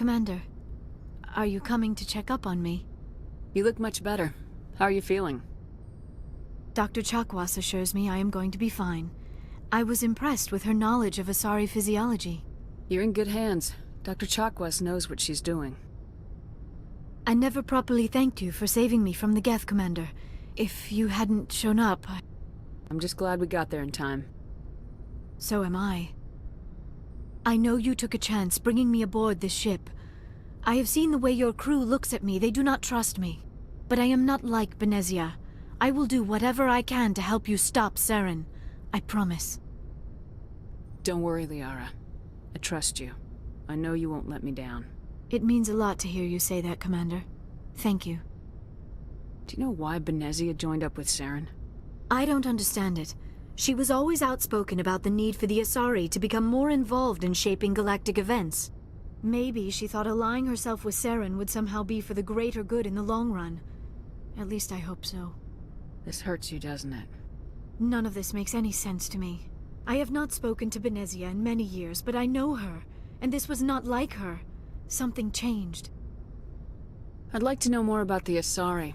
Commander, are you coming to check up on me? You look much better. How are you feeling? Dr. Chakwas assures me I am going to be fine. I was impressed with her knowledge of Asari physiology. You're in good hands. Dr. Chakwas knows what she's doing. I never properly thanked you for saving me from the Geth, Commander. If you hadn't shown up, I'm just glad we got there in time. So am I. I know you took a chance bringing me aboard this ship. I have seen the way your crew looks at me. They do not trust me. But I am not like Benezia. I will do whatever I can to help you stop Saren. I promise. Don't worry, Liara. I trust you. I know you won't let me down. It means a lot to hear you say that, Commander. Thank you. Do you know why Benezia joined up with Saren? I don't understand it. She was always outspoken about the need for the Asari to become more involved in shaping galactic events. Maybe she thought allying herself with Saren would somehow be for the greater good in the long run. At least I hope so. This hurts you, doesn't it? None of this makes any sense to me. I have not spoken to Benezia in many years, but I know her, and this was not like her. Something changed. I'd like to know more about the Asari.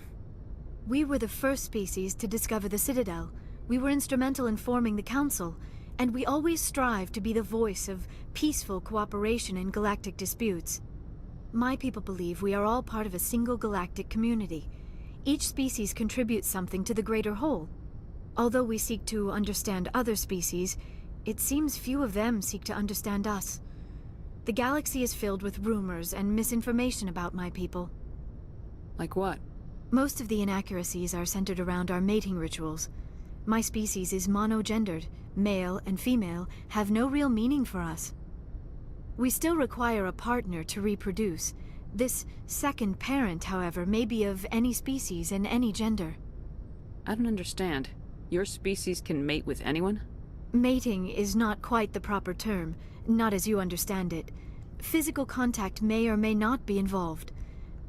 We were the first species to discover the Citadel. We were instrumental in forming the Council, and we always strive to be the voice of peaceful cooperation in galactic disputes. My people believe we are all part of a single galactic community. Each species contributes something to the greater whole. Although we seek to understand other species, it seems few of them seek to understand us. The galaxy is filled with rumors and misinformation about my people. Like what? Most of the inaccuracies are centered around our mating rituals. My species is monogendered. Male and female have no real meaning for us. We still require a partner to reproduce. This second parent, however, may be of any species and any gender. I don't understand. Your species can mate with anyone? Mating is not quite the proper term, not as you understand it. Physical contact may or may not be involved,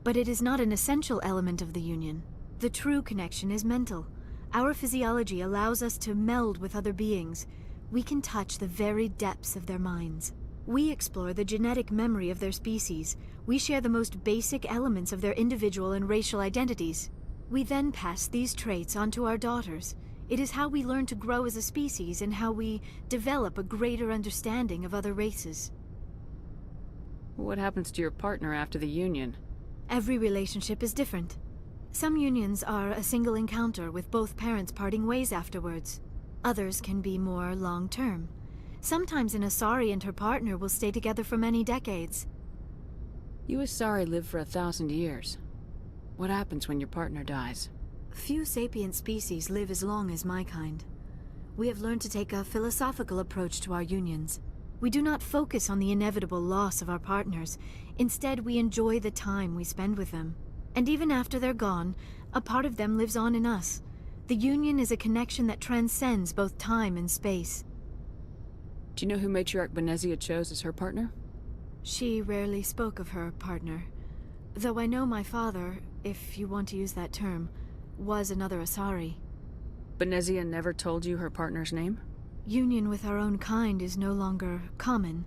but it is not an essential element of the union. The true connection is mental. Our physiology allows us to meld with other beings. We can touch the very depths of their minds. We explore the genetic memory of their species. We share the most basic elements of their individual and racial identities. We then pass these traits on to our daughters. It is how we learn to grow as a species and how we develop a greater understanding of other races. What happens to your partner after the union? Every relationship is different. Some unions are a single encounter with both parents parting ways afterwards. Others can be more long-term. Sometimes an Asari and her partner will stay together for many decades. You Asari live for 1,000 years. What happens when your partner dies? Few sapient species live as long as my kind. We have learned to take a philosophical approach to our unions. We do not focus on the inevitable loss of our partners. Instead, we enjoy the time we spend with them. And even after they're gone, a part of them lives on in us. The union is a connection that transcends both time and space. Do you know who Matriarch Benezia chose as her partner? She rarely spoke of her partner. Though I know my father, if you want to use that term, was another Asari. Benezia never told you her partner's name? Union with our own kind is no longer common,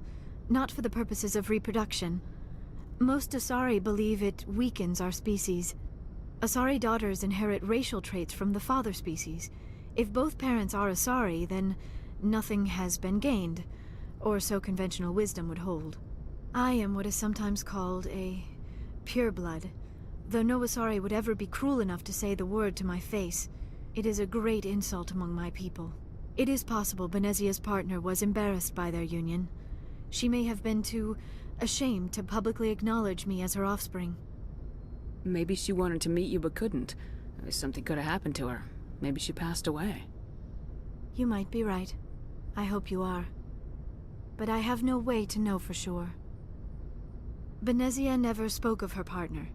not for the purposes of reproduction. Most Asari believe it weakens our species. Asari daughters inherit racial traits from the father species. If both parents are Asari, then nothing has been gained, or so conventional wisdom would hold. I am what is sometimes called a pureblood, though no Asari would ever be cruel enough to say the word to my face. It is a great insult among my people. It is possible Benezia's partner was embarrassed by their union. She may have been too ashamed to publicly acknowledge me as her offspring. Maybe she wanted to meet you but couldn't. Something could have happened to her. Maybe she passed away. You might be right. I hope you are. But I have no way to know for sure. Benezia never spoke of her partner.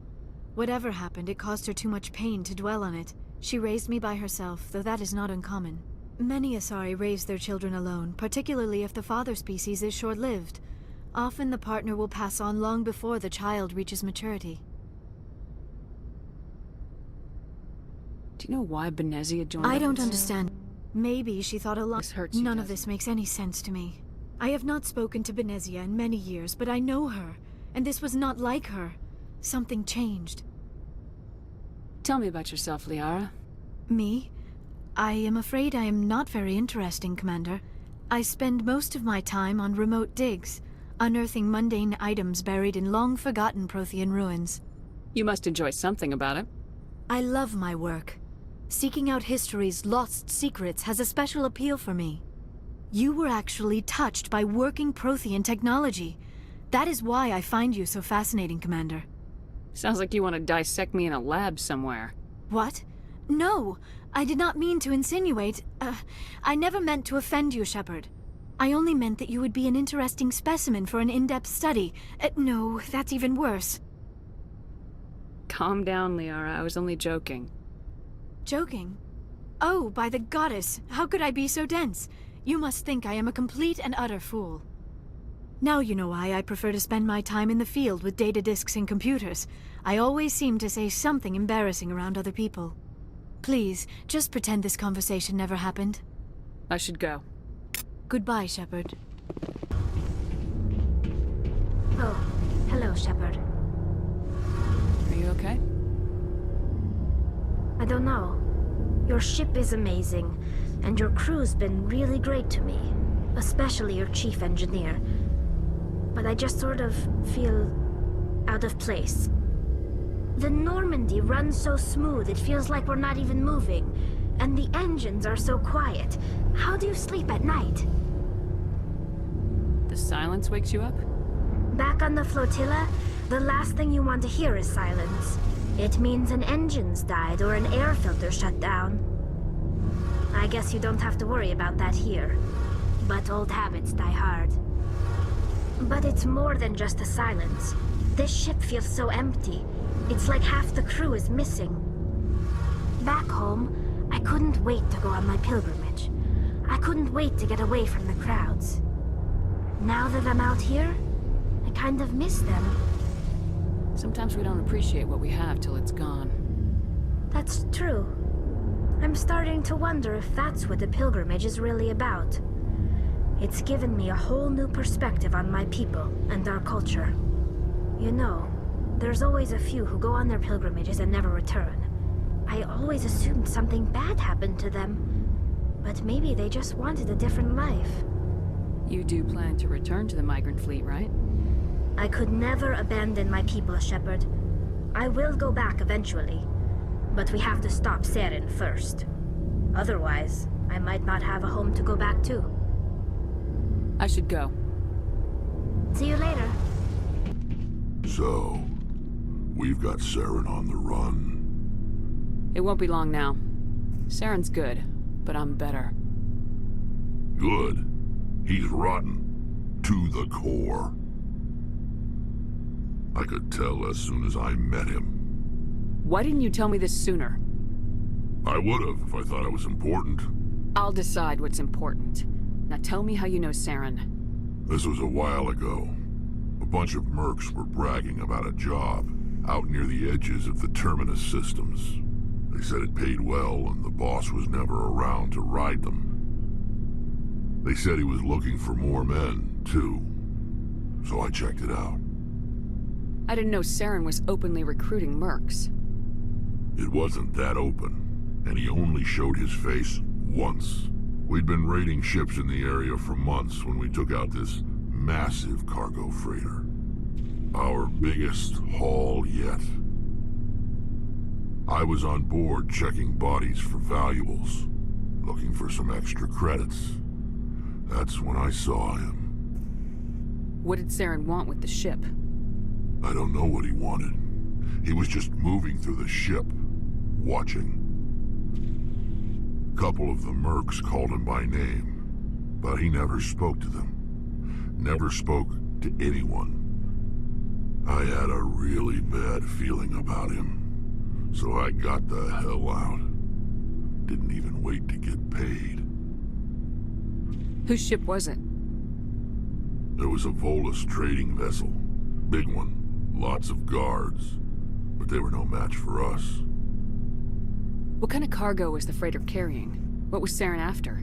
Whatever happened, it caused her too much pain to dwell on it. She raised me by herself, though that is not uncommon. Many Asari raise their children alone, particularly if the father species is short-lived. Often the partner will pass on long before the child reaches maturity. Do you know why Benezia joined I don't with... understand. Maybe she thought a lot. This hurts you, None of this makes any sense to me. I have not spoken to Benezia in many years, but I know her, and this was not like her. Something changed. Tell me about yourself, Liara. Me? I am afraid I am not very interesting, Commander. I spend most of my time on remote digs, unearthing mundane items buried in long-forgotten Prothean ruins. You must enjoy something about it. I love my work. Seeking out history's lost secrets has a special appeal for me. You were actually touched by working Prothean technology. That is why I find you so fascinating, Commander. Sounds like you want to dissect me in a lab somewhere. What? No! I did not mean to insinuate. I never meant to offend you, Shepard. I only meant that you would be an interesting specimen for an in-depth study. No, that's even worse. Calm down, Liara. I was only joking. Joking? Oh, by the goddess, how could I be so dense? You must think I am a complete and utter fool. Now you know why I prefer to spend my time in the field with data disks and computers. I always seem to say something embarrassing around other people. Please, just pretend this conversation never happened. I should go. Goodbye, Shepard. Oh, hello, Shepard. Are you okay? I don't know. Your ship is amazing, and your crew's been really great to me. Especially your chief engineer. But I just sort of feel out of place. The Normandy runs so smooth it feels like we're not even moving. And the engines are so quiet. How do you sleep at night? The silence wakes you up? Back on the flotilla, the last thing you want to hear is silence. It means an engine's died or an air filter shut down. I guess you don't have to worry about that here. But old habits die hard. But it's more than just the silence. This ship feels so empty. It's like half the crew is missing. Back home, I couldn't wait to go on my pilgrimage. I couldn't wait to get away from the crowds. Now that I'm out here, I kind of miss them. Sometimes we don't appreciate what we have till it's gone. That's true. I'm starting to wonder if that's what the pilgrimage is really about. It's given me a whole new perspective on my people and our culture. You know, there's always a few who go on their pilgrimages and never return. I always assumed something bad happened to them. But maybe they just wanted a different life. You do plan to return to the migrant fleet, right? I could never abandon my people, Shepard. I will go back eventually. But we have to stop Saren first. Otherwise, I might not have a home to go back to. I should go. See you later. So, we've got Saren on the run. It won't be long now. Saren's good, but I'm better. Good. He's rotten. To the core. I could tell as soon as I met him. Why didn't you tell me this sooner? I would've if I thought it was important. I'll decide what's important. Now tell me how you know Saren. This was a while ago. A bunch of mercs were bragging about a job out near the edges of the Terminus systems. They said it paid well and the boss was never around to ride them. They said he was looking for more men, too. So I checked it out. I didn't know Saren was openly recruiting mercs. It wasn't that open, and he only showed his face once. We'd been raiding ships in the area for months when we took out this massive cargo freighter. Our biggest haul yet. I was on board checking bodies for valuables, looking for some extra credits. That's when I saw him. What did Saren want with the ship? I don't know what he wanted. He was just moving through the ship, watching. Couple of the mercs called him by name, but he never spoke to them. Never spoke to anyone. I had a really bad feeling about him, so I got the hell out. Didn't even wait to get paid. Whose ship was it? There was a Volus trading vessel. Big one. Lots of guards. But they were no match for us. What kind of cargo was the freighter carrying? What was Saren after?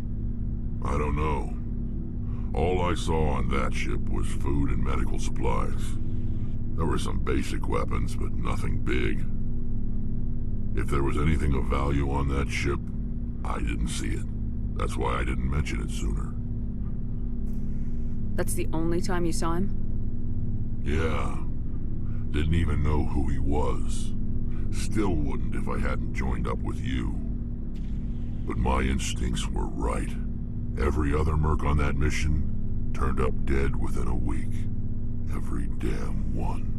I don't know. All I saw on that ship was food and medical supplies. There were some basic weapons, but nothing big. If there was anything of value on that ship, I didn't see it. That's why I didn't mention it sooner. That's the only time you saw him? Yeah. Didn't even know who he was. Still wouldn't if I hadn't joined up with you. But my instincts were right. Every other merc on that mission turned up dead within a week. Every damn one.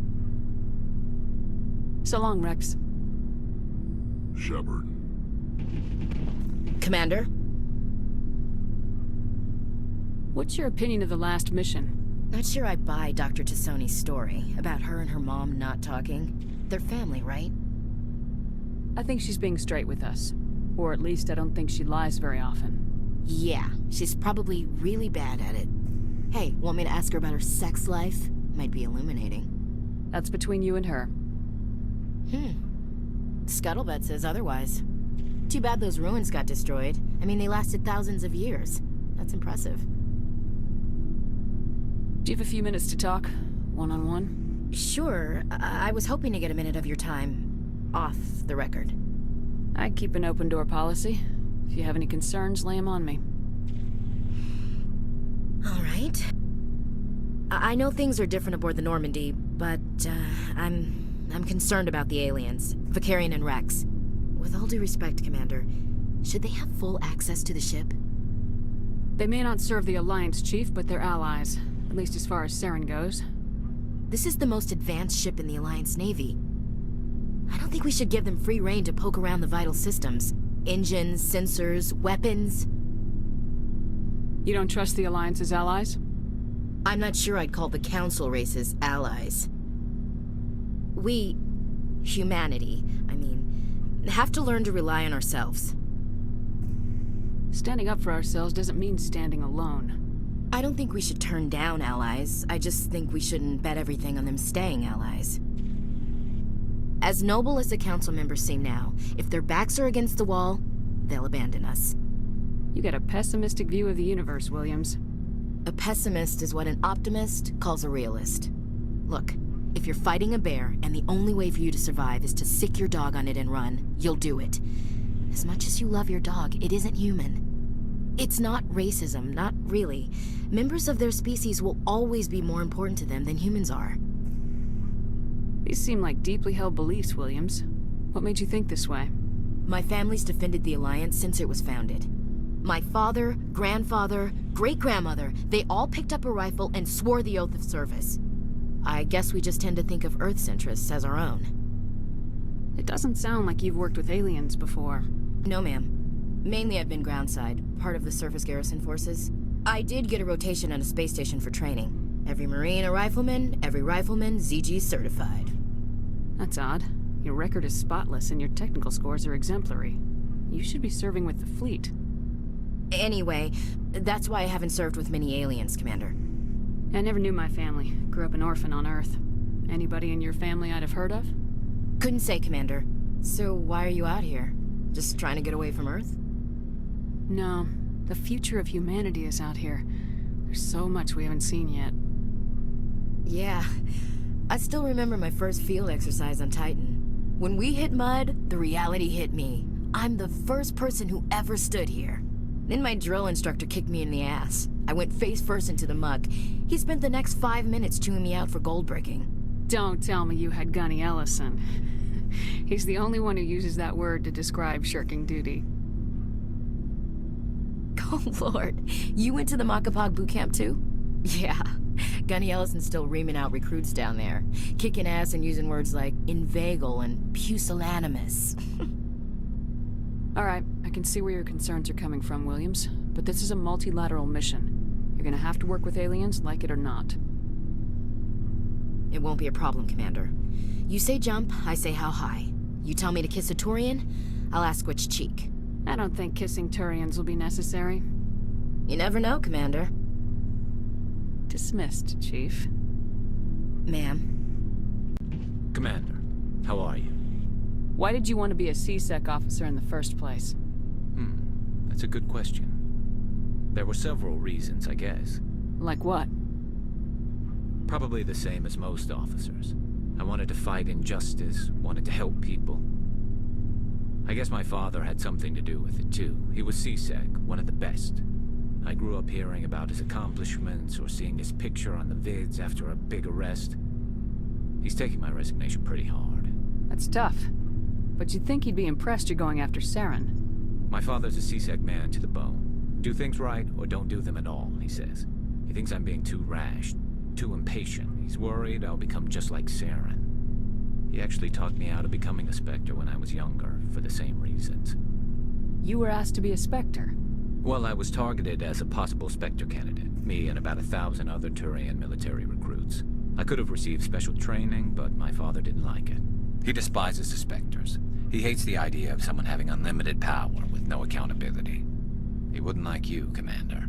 So long, Rex. Shepard. Commander? What's your opinion of the last mission? Not sure I buy Dr. Tassoni's story about her and her mom not talking. They're family, right? I think she's being straight with us. Or at least I don't think she lies very often. Yeah, she's probably really bad at it. Hey, want me to ask her about her sex life? Might be illuminating. That's between you and her. Scuttlebutt says otherwise. Too bad those ruins got destroyed. I mean, they lasted thousands of years. That's impressive. Do you have a few minutes to talk? One-on-one? Sure, I was hoping to get a minute of your time off the record. I keep an open door policy. If you have any concerns, lay them on me. All right. I know things are different aboard the Normandy, but I'm concerned about the aliens, Vakarian and Rex. With all due respect, Commander, should they have full access to the ship? They may not serve the Alliance, Chief, but they're allies. At least as far as Saren goes. This is the most advanced ship in the Alliance Navy. I don't think we should give them free rein to poke around the vital systems. Engines, sensors, weapons. You don't trust the Alliance's allies? I'm not sure I'd call the Council races allies. We, humanity, have to learn to rely on ourselves. Standing up for ourselves doesn't mean standing alone. I don't think we should turn down allies. I just think we shouldn't bet everything on them staying allies. As noble as the Council members seem now, if their backs are against the wall, they'll abandon us. You got a pessimistic view of the universe, Williams. A pessimist is what an optimist calls a realist. Look, if you're fighting a bear and the only way for you to survive is to sick your dog on it and run, you'll do it. As much as you love your dog, it isn't human. It's not racism, not really. Members of their species will always be more important to them than humans are. These seem like deeply held beliefs, Williams. What made you think this way? My family's defended the Alliance since it was founded. My father, grandfather, great-grandmother, they all picked up a rifle and swore the oath of service. I guess we just tend to think of Earth's interests as our own. It doesn't sound like you've worked with aliens before. No, ma'am. Mainly I've been groundside, part of the surface garrison forces. I did get a rotation on a space station for training. Every Marine a rifleman, every rifleman ZG certified. That's odd. Your record is spotless and your technical scores are exemplary. You should be serving with the fleet. Anyway, that's why I haven't served with many aliens, Commander. I never knew my family. Grew up an orphan on Earth. Anybody in your family I'd have heard of? Couldn't say, Commander. So why are you out here? Just trying to get away from Earth? No. The future of humanity is out here. There's so much we haven't seen yet. Yeah. I still remember my first field exercise on Titan. When we hit mud, the reality hit me. I'm the first person who ever stood here. Then my drill instructor kicked me in the ass. I went face first into the muck. He spent the next 5 minutes chewing me out for gold bricking. Don't tell me you had Gunny Ellison. He's the only one who uses that word to describe shirking duty. Oh, Lord. You went to the Makapog boot camp, too? Yeah. Gunny Ellison's still reaming out recruits down there. Kicking ass and using words like inveigle and pusillanimous. All right, I can see where your concerns are coming from, Williams. But this is a multilateral mission. You're gonna have to work with aliens, like it or not. It won't be a problem, Commander. You say jump, I say how high. You tell me to kiss a Turian, I'll ask which cheek. I don't think kissing Turians will be necessary. You never know, Commander. Dismissed, Chief. Ma'am. Commander, how are you? Why did you want to be a C-Sec officer in the first place? That's a good question. There were several reasons, I guess. Like what? Probably the same as most officers. I wanted to fight injustice, wanted to help people. I guess my father had something to do with it too. He was CSEC, one of the best. I grew up hearing about his accomplishments or seeing his picture on the vids after a big arrest. He's taking my resignation pretty hard. That's tough. But you'd think he'd be impressed you're going after Saren. My father's a CSEC man to the bone. Do things right or don't do them at all, he says. He thinks I'm being too rash, too impatient. He's worried I'll become just like Saren. He actually talked me out of becoming a Spectre when I was younger, for the same reasons. You were asked to be a Spectre. Well, I was targeted as a possible Spectre candidate, me and about 1,000 other Turian military recruits. I could have received special training, but my father didn't like it. He despises the Spectres. He hates the idea of someone having unlimited power with no accountability. He wouldn't like you, Commander.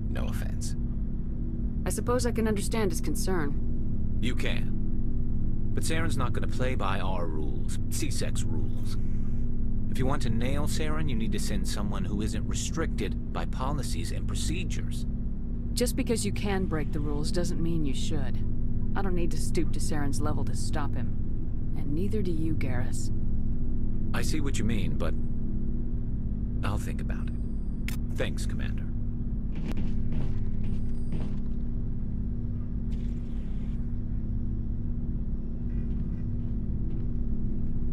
No offense. I suppose I can understand his concern. You can. But Saren's not going to play by our rules, CSEC's rules. If you want to nail Saren, you need to send someone who isn't restricted by policies and procedures. Just because you can break the rules doesn't mean you should. I don't need to stoop to Saren's level to stop him. And neither do you, Garrus. I see what you mean, but I'll think about it. Thanks, Commander.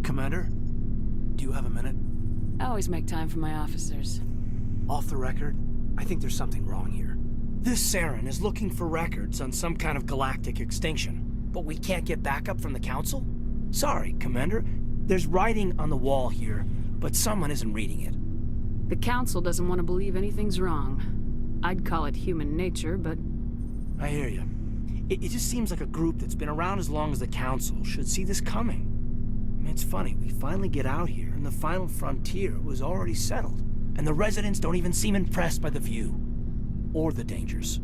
Commander, do you have a minute? I always make time for my officers. Off the record, I think there's something wrong here. This Saren is looking for records on some kind of galactic extinction, but we can't get backup from the Council? Sorry, Commander. There's writing on the wall here, but someone isn't reading it. The Council doesn't want to believe anything's wrong. I'd call it human nature, but... I hear you. It just seems like a group that's been around as long as the Council should see this coming. I mean, it's funny, we finally get out here, and the final frontier was already settled. And the residents don't even seem impressed by the view. Or the dangers.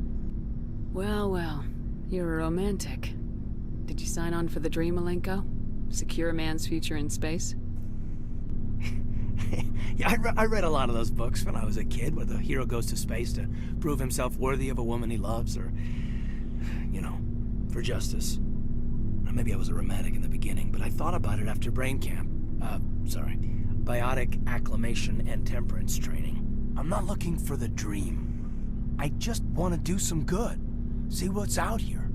Well, well. You're a romantic. Did you sign on for the dream, Malenko? Secure a man's future in space? Yeah, I read a lot of those books when I was a kid, where the hero goes to space to prove himself worthy of a woman he loves, or, you know, for justice. Or maybe I was a romantic in the beginning, but I thought about it after brain camp. Biotic acclimation and temperance training. I'm not looking for the dream. I just want to do some good. See what's out here.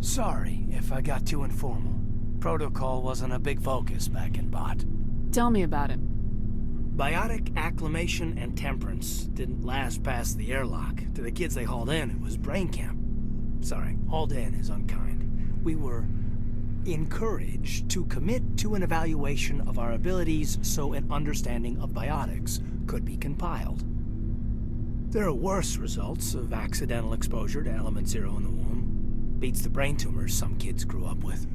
Sorry if I got too informal. Protocol wasn't a big focus back in Bot. Tell me about it. Biotic acclimation and temperance didn't last past the airlock. To the kids they hauled in, it was brain camp. Sorry, hauled in is unkind. We were encouraged to commit to an evaluation of our abilities so an understanding of biotics could be compiled. There are worse results of accidental exposure to Element Zero in the womb. Beats the brain tumors some kids grew up with.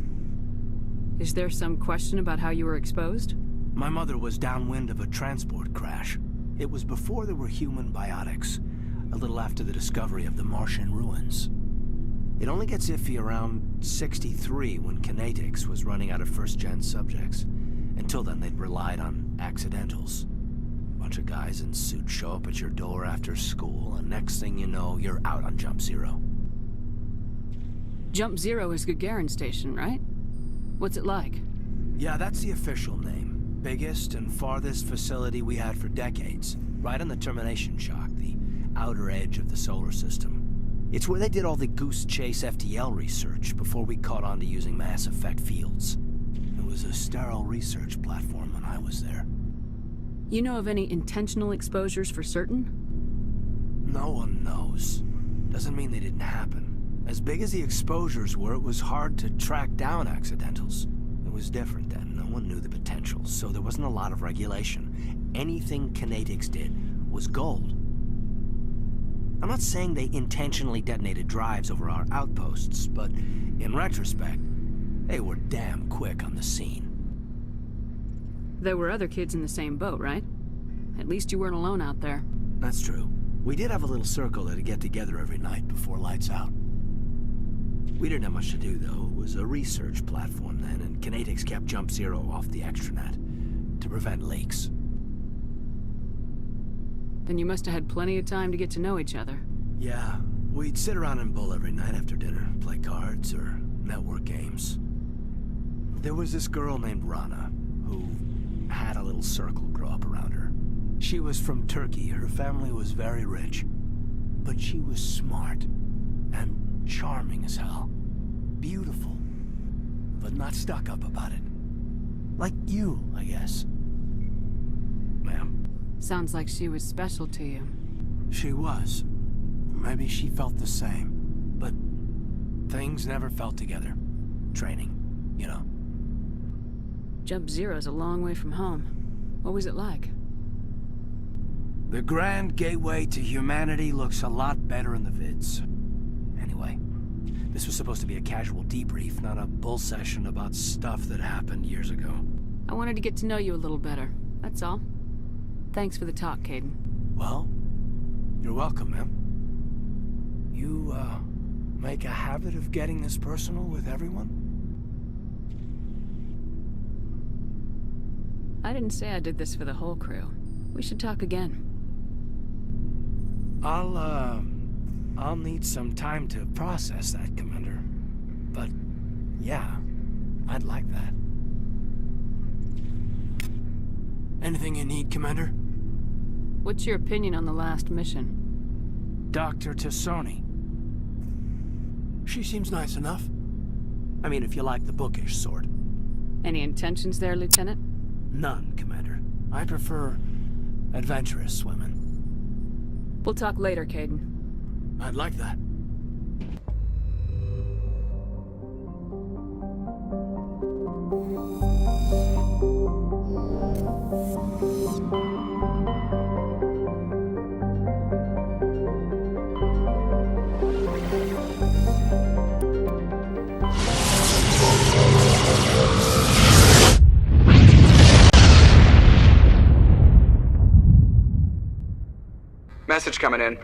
Is there some question about how you were exposed? My mother was downwind of a transport crash. It was before there were human biotics, a little after the discovery of the Martian ruins. It only gets iffy around 63 when Kinetics was running out of first-gen subjects. Until then, they'd relied on accidentals. Bunch of guys in suits show up at your door after school, and next thing you know, you're out on Jump Zero. Jump Zero is Gagarin Station, right? What's it like? Yeah, that's the official name. Biggest and farthest facility we had for decades. Right on the termination shock, the outer edge of the solar system. It's where they did all the Goose Chase FTL research before we caught on to using mass effect fields. It was a sterile research platform when I was there. You know of any intentional exposures for certain? No one knows. Doesn't mean they didn't happen. As big as the exposures were, it was hard to track down accidentals. It was different then. No one knew the potential, so there wasn't a lot of regulation. Anything Kinetics did was gold. I'm not saying they intentionally detonated drives over our outposts, but in retrospect, they were damn quick on the scene. There were other kids in the same boat, right? At least you weren't alone out there. That's true. We did have a little circle that'd get together every night before lights out. We didn't have much to do, though. It was a research platform then, and Kinetics kept Jump Zero off the extranet to prevent leaks. Then you must have had plenty of time to get to know each other. Yeah, we'd sit around and bull every night after dinner, play cards or network games. There was this girl named Rana, who had a little circle grow up around her. She was from Turkey. Her family was very rich. But she was smart and charming as hell. Beautiful, but not stuck up about it. Like you, I guess. Ma'am. Sounds like she was special to you. She was. Maybe she felt the same. But things never felt together. Training, you know. Jump Zero's a long way from home. What was it like? The Grand Gateway to Humanity looks a lot better in the vids. Anyway, this was supposed to be a casual debrief, not a bull session about stuff that happened years ago. I wanted to get to know you a little better, that's all. Thanks for the talk, Kaidan. Well, you're welcome, ma'am. You, make a habit of getting this personal with everyone? I didn't say I did this for the whole crew. We should talk again. I'll need some time to process that, Commander. But, yeah, I'd like that. Anything you need, Commander? What's your opinion on the last mission? Dr. T'Soni. She seems nice enough. I mean, if you like the bookish sort. Any intentions there, Lieutenant? None, Commander. I prefer adventurous women. We'll talk later, Kaidan. I'd like that. Message coming in.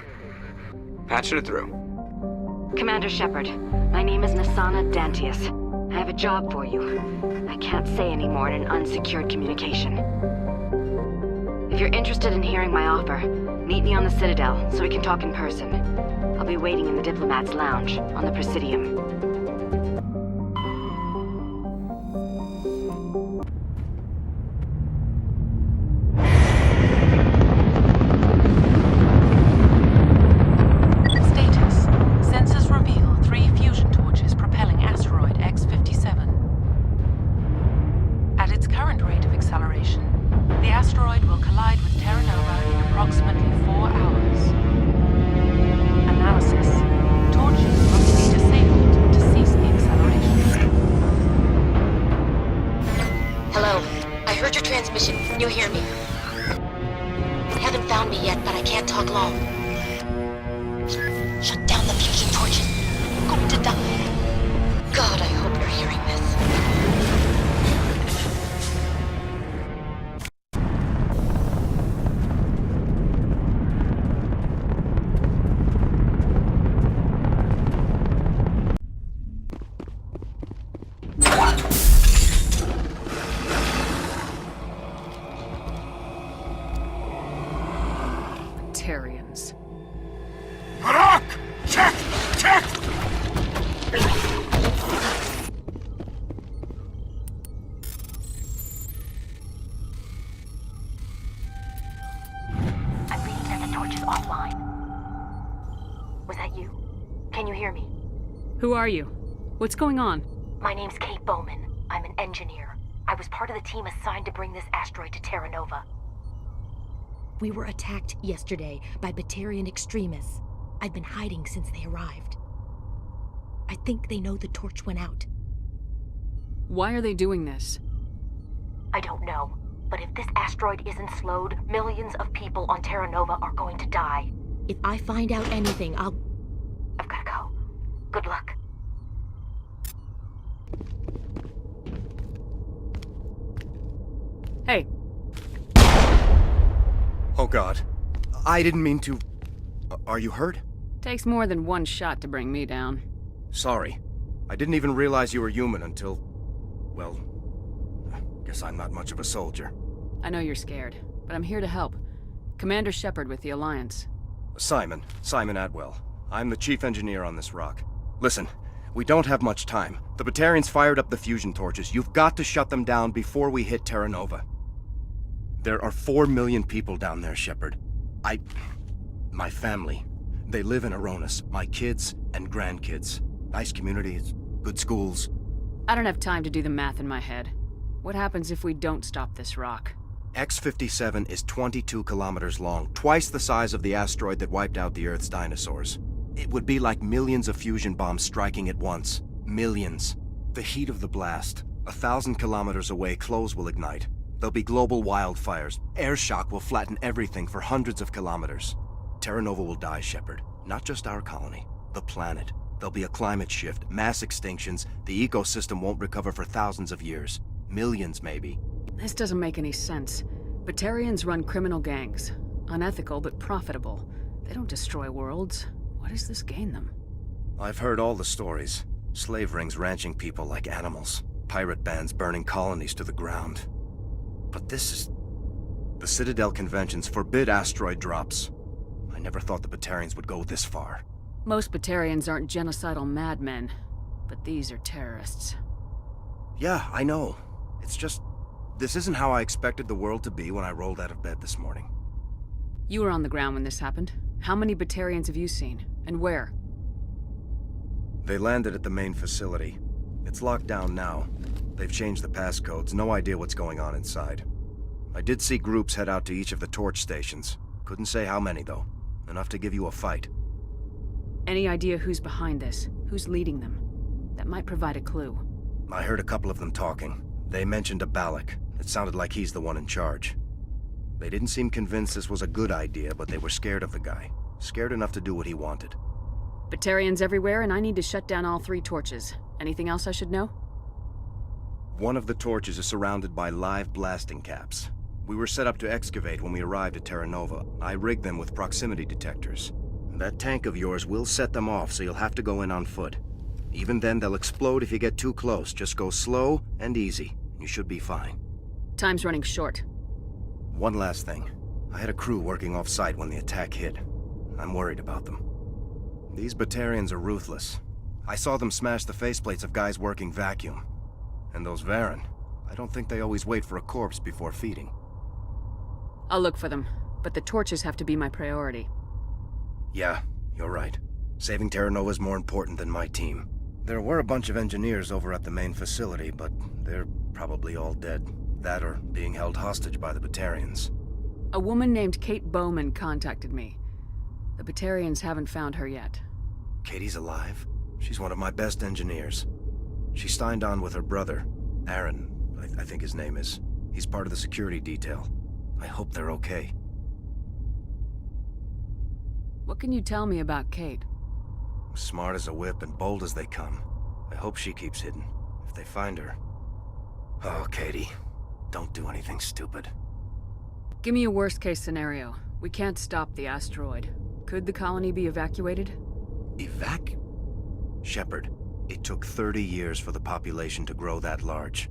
Patching it through. Commander Shepard, my name is Nassana Dantius. I have a job for you. I can't say any more in an unsecured communication. If you're interested in hearing my offer, meet me on the Citadel so we can talk in person. I'll be waiting in the Diplomat's Lounge on the Presidium. Batarians. Harak! Check! Check! I'm reading that the torch is offline. Was that you? Can you hear me? Who are you? What's going on? My name's Kate Bowman. I'm an engineer. I was part of the team assigned to bring this asteroid to Terra Nova. We were attacked yesterday by Batarian extremists. I've been hiding since they arrived. I think they know the torch went out. Why are they doing this? I don't know, but if this asteroid isn't slowed, millions of people on Terra Nova are going to die. If I find out anything, I've gotta go. Good luck. Hey. Oh God. I didn't mean to... Are you hurt? Takes more than one shot to bring me down. Sorry. I didn't even realize you were human until... Well... Guess I'm not much of a soldier. I know you're scared, but I'm here to help. Commander Shepard with the Alliance. Simon Atwell. I'm the chief engineer on this rock. Listen, We don't have much time. The Batarians fired up the fusion torches. You've got to shut them down before we hit Terra Nova. There are 4 million people down there, Shepard. My family. They live in Aronis. My kids and grandkids. Nice communities, good schools. I don't have time to do the math in my head. What happens if we don't stop this rock? X-57 is 22 kilometers long, twice the size of the asteroid that wiped out the Earth's dinosaurs. It would be like millions of fusion bombs striking at once. Millions. The heat of the blast. 1,000 kilometers away, clothes will ignite. There'll be global wildfires. Air shock will flatten everything for hundreds of kilometers. Terra Nova will die, Shepard. Not just our colony. The planet. There'll be a climate shift, mass extinctions. The ecosystem won't recover for thousands of years. Millions, maybe. This doesn't make any sense. Batarians run criminal gangs. Unethical, but profitable. They don't destroy worlds. What does this gain them? I've heard all the stories. Slave rings ranching people like animals. Pirate bands burning colonies to the ground. But this is... The Citadel conventions forbid asteroid drops. I never thought the Batarians would go this far. Most Batarians aren't genocidal madmen, but these are terrorists. Yeah, I know. It's just... This isn't how I expected the world to be when I rolled out of bed this morning. You were on the ground when this happened. How many Batarians have you seen? And where? They landed at the main facility. It's locked down now. They've changed the passcodes. No idea what's going on inside. I did see groups head out to each of the torch stations. Couldn't say how many, though. Enough to give you a fight. Any idea who's behind this? Who's leading them? That might provide a clue. I heard a couple of them talking. They mentioned a Balak. It sounded like he's the one in charge. They didn't seem convinced this was a good idea, but they were scared of the guy. Scared enough to do what he wanted. Batarians everywhere, and I need to shut down all 3 torches. Anything else I should know? One of the torches is surrounded by live blasting caps. We were set up to excavate when we arrived at Terra Nova. I rigged them with proximity detectors. That tank of yours will set them off, so you'll have to go in on foot. Even then, they'll explode if you get too close. Just go slow and easy. You should be fine. Time's running short. One last thing. I had a crew working off-site when the attack hit. I'm worried about them. These Batarians are ruthless. I saw them smash the faceplates of guys working vacuum. And those Varen, I don't think they always wait for a corpse before feeding. I'll look for them, but the torches have to be my priority. Yeah, you're right. Saving Terra Nova is more important than my team. There were a bunch of engineers over at the main facility, but they're probably all dead. That or being held hostage by the Batarians. A woman named Kate Bowman contacted me. The Batarians haven't found her yet. Katie's alive? She's one of my best engineers. She signed on with her brother, Aaron, I think his name is. He's part of the security detail. I hope they're okay. What can you tell me about Kate? Smart as a whip and bold as they come. I hope she keeps hidden. If they find her... Oh, Katie. Don't do anything stupid. Give me a worst-case scenario. We can't stop the asteroid. Could the colony be evacuated? Shepard, it took 30 years for the population to grow that large.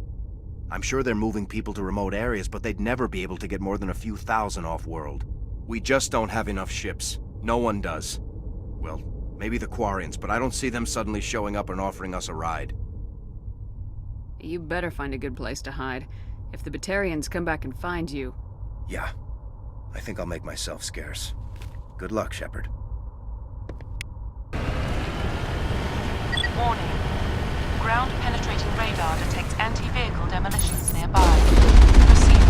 I'm sure they're moving people to remote areas, but they'd never be able to get more than a few thousand off-world. We just don't have enough ships. No one does. Well, maybe the Quarians, but I don't see them suddenly showing up and offering us a ride. You better find a good place to hide. If the Batarians come back and find you... Yeah. I think I'll make myself scarce. Good luck, Shepard. Warning. Ground-penetrating radar detects anti-vehicle demolitions nearby. Proceed.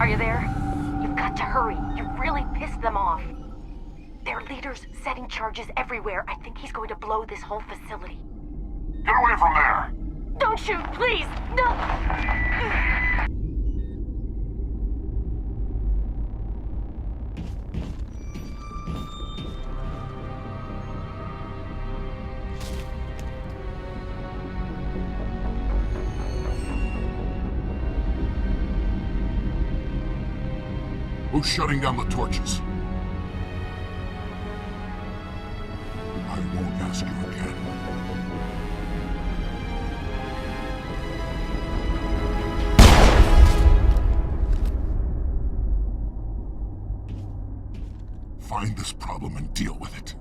Are you there? You've got to hurry. You really pissed them off. Their leader's setting charges everywhere. I think he's going to blow this whole facility. Get away from there! Don't shoot, please! No! Who's shutting down the torches? I won't ask you again. problem and deal with it.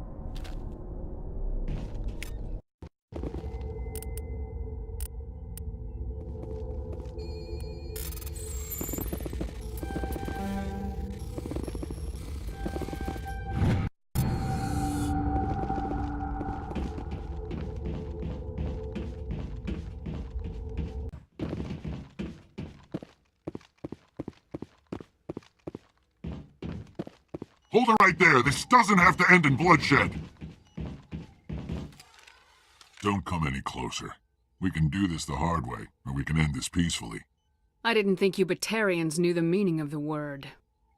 Hold it right there. This doesn't have to end in bloodshed. Don't come any closer. We can do this the hard way, or we can end this peacefully. I didn't think you Batarians knew the meaning of the word.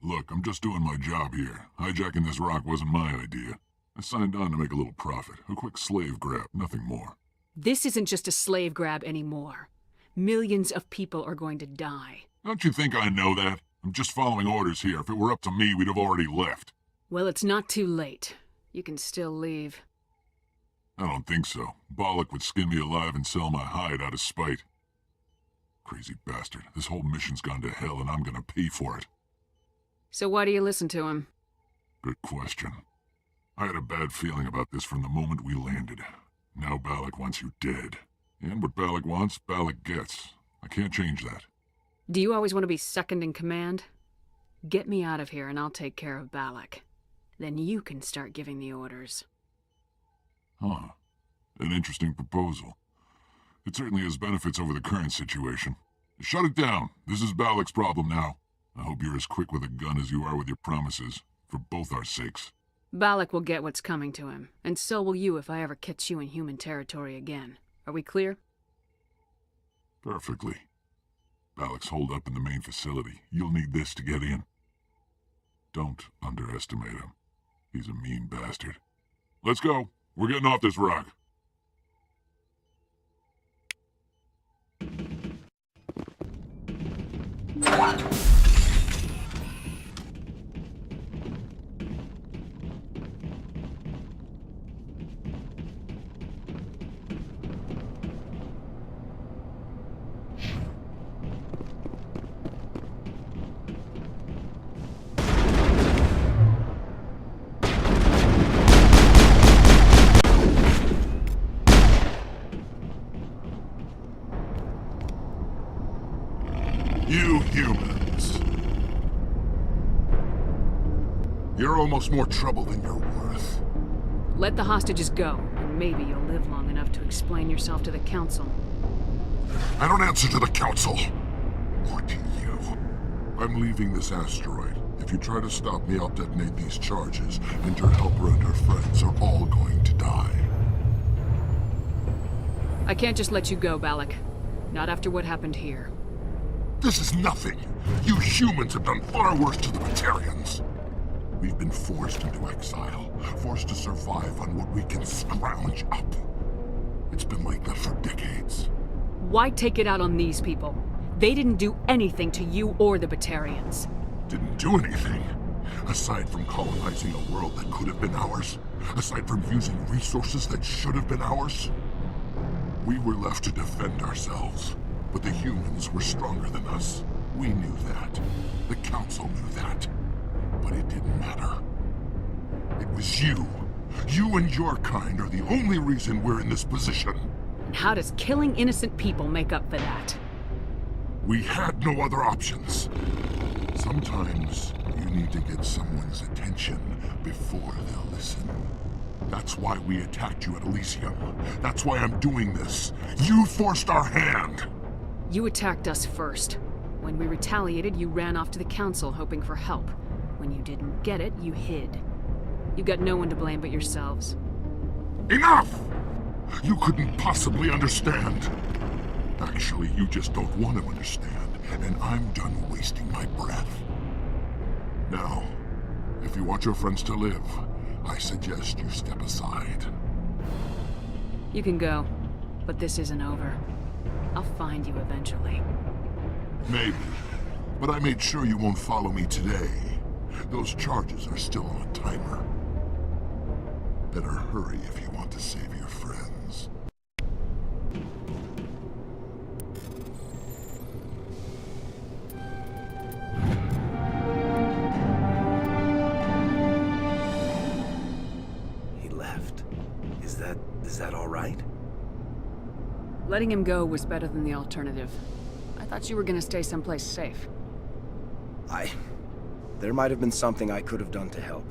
Look, I'm just doing my job here. Hijacking this rock wasn't my idea. I signed on to make a little profit. A quick slave grab, nothing more. This isn't just a slave grab anymore. Millions of people are going to die. Don't you think I know that? I'm just following orders here. If it were up to me, we'd have already left. Well, it's not too late. You can still leave. I don't think so. Balak would skin me alive and sell my hide out of spite. Crazy bastard. This whole mission's gone to hell and I'm gonna pay for it. So why do you listen to him? Good question. I had a bad feeling about this from the moment we landed. Now Balak wants you dead. And what Balak wants, Balak gets. I can't change that. Do you always want to be second in command? Get me out of here and I'll take care of Balak. Then you can start giving the orders. Huh. An interesting proposal. It certainly has benefits over the current situation. Shut it down. This is Balak's problem now. I hope you're as quick with a gun as you are with your promises, for both our sakes. Balak will get what's coming to him, and so will you if I ever catch you in human territory again. Are we clear? Perfectly. Balak's holed up in the main facility. You'll need this to get in. Don't underestimate him. He's a mean bastard. Let's go. We're getting off this rock. You humans. You're almost more trouble than you're worth. Let the hostages go, and maybe you'll live long enough to explain yourself to the Council. I don't answer to the Council. Or to you. I'm leaving this asteroid. If you try to stop me, I'll detonate these charges, and your helper and her friends are all going to die. I can't just let you go, Balak. Not after what happened here. This is nothing. You humans have done far worse to the Batarians. We've been forced into exile, forced to survive on what we can scrounge up. It's been like that for decades. Why take it out on these people? They didn't do anything to you or the Batarians. Didn't do anything. Aside from colonizing a world that could have been ours. Aside from using resources that should have been ours. We were left to defend ourselves. But the humans were stronger than us. We knew that. The Council knew that. But it didn't matter. It was you. You and your kind are the only reason we're in this position. And how does killing innocent people make up for that? We had no other options. Sometimes you need to get someone's attention before they'll listen. That's why we attacked you at Elysium. That's why I'm doing this. You forced our hand. You attacked us first. When we retaliated, you ran off to the Council hoping for help. When you didn't get it, you hid. You got no one to blame but yourselves. Enough! You couldn't possibly understand. Actually, you just don't want to understand, and I'm done wasting my breath. Now, if you want your friends to live, I suggest you step aside. You can go, but this isn't over. I'll find you eventually. Maybe, but I made sure you won't follow me today. Those charges are still on a timer. Better hurry if you want to save your friends. left. Is that all right? Letting him go was better than the alternative. I thought you were gonna stay someplace safe. There might have been something I could have done to help.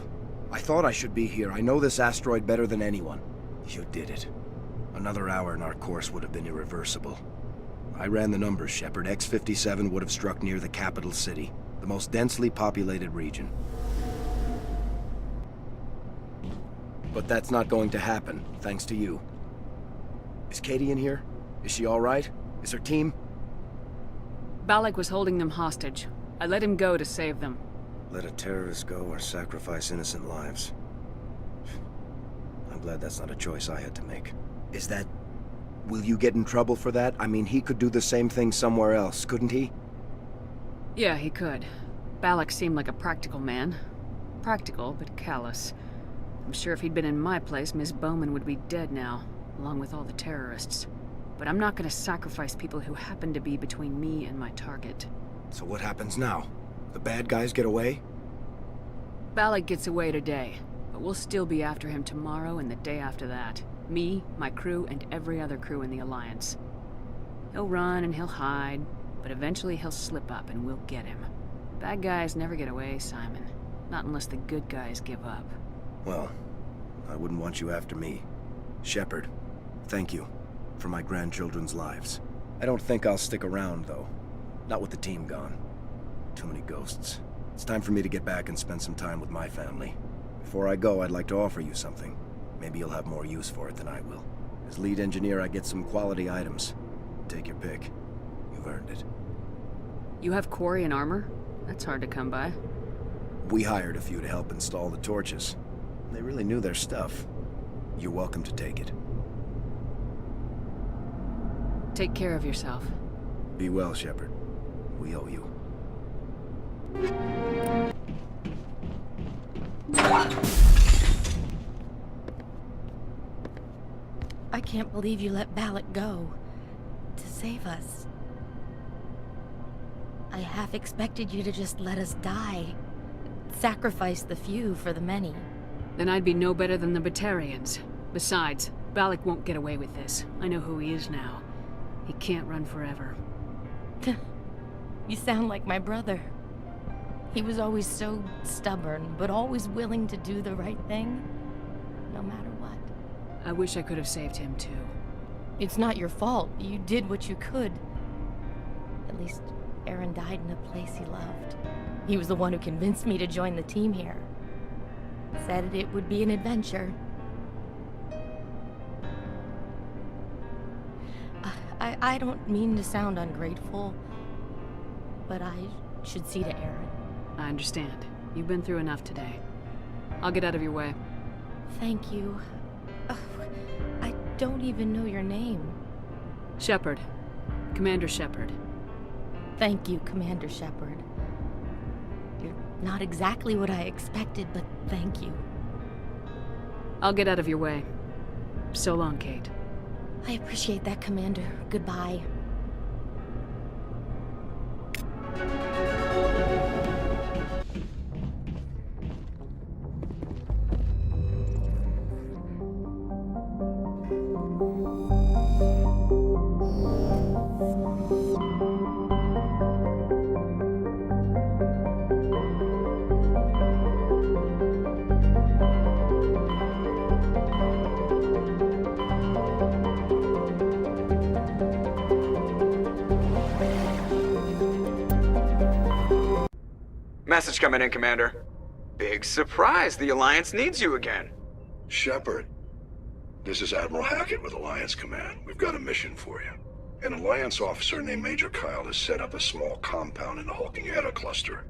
I thought I should be here. I know this asteroid better than anyone. You did it. Another hour and our course would have been irreversible. I ran the numbers, Shepard. X-57 would have struck near the capital city, the most densely populated region. But that's not going to happen, thanks to you. Is Katie in here? Is she all right? Is her team? Balak was holding them hostage. I let him go to save them. Let a terrorist go or sacrifice innocent lives. I'm glad that's not a choice I had to make. Is that... Will you get in trouble for that? I mean, he could do the same thing somewhere else, couldn't he? Yeah, he could. Balak seemed like a practical man. Practical, but callous. I'm sure if he'd been in my place, Miss Bowman would be dead now, along with all the terrorists. But I'm not gonna sacrifice people who happen to be between me and my target. So what happens now? The bad guys get away? Balak gets away today, but we'll still be after him tomorrow and the day after that. Me, my crew, and every other crew in the Alliance. He'll run and he'll hide, but eventually he'll slip up and we'll get him. Bad guys never get away, Simon. Not unless the good guys give up. Well, I wouldn't want you after me. Shepard, thank you for my grandchildren's lives. I don't think I'll stick around, though. Not with the team gone. Too many ghosts. It's time for me to get back and spend some time with my family. Before I go, I'd like to offer you something. Maybe you'll have more use for it than I will. As lead engineer, I get some quality items. Take your pick. You've earned it. You have Quarian armor? That's hard to come by. We hired a few to help install the torches. They really knew their stuff. You're welcome to take it. Take care of yourself. Be well, Shepard. We owe you. I can't believe you let Balak go. To save us. I half expected you to just let us die. Sacrifice the few for the many. Then I'd be no better than the Batarians. Besides, Balak won't get away with this. I know who he is now. He can't run forever. You sound like my brother. He was always so stubborn, but always willing to do the right thing, no matter what. I wish I could have saved him too. It's not your fault. You did what you could. At least, Aaron died in a place he loved. He was the one who convinced me to join the team here. Said it would be an adventure. I don't mean to sound ungrateful, but I should see to Aaron. I understand. You've been through enough today. I'll get out of your way. Thank you. I don't even know your name. Shepard. Commander Shepard. Thank you, Commander Shepard. You're not exactly what I expected, but thank you. I'll get out of your way. So long, Kate. I appreciate that, Commander. Goodbye. Message coming in, Commander. Big surprise, the Alliance needs you again. Shepard, this is Admiral Hackett with Alliance Command. We've got a mission for you. An Alliance officer named Major Kyle has set up a small compound in the Hulking Eta cluster.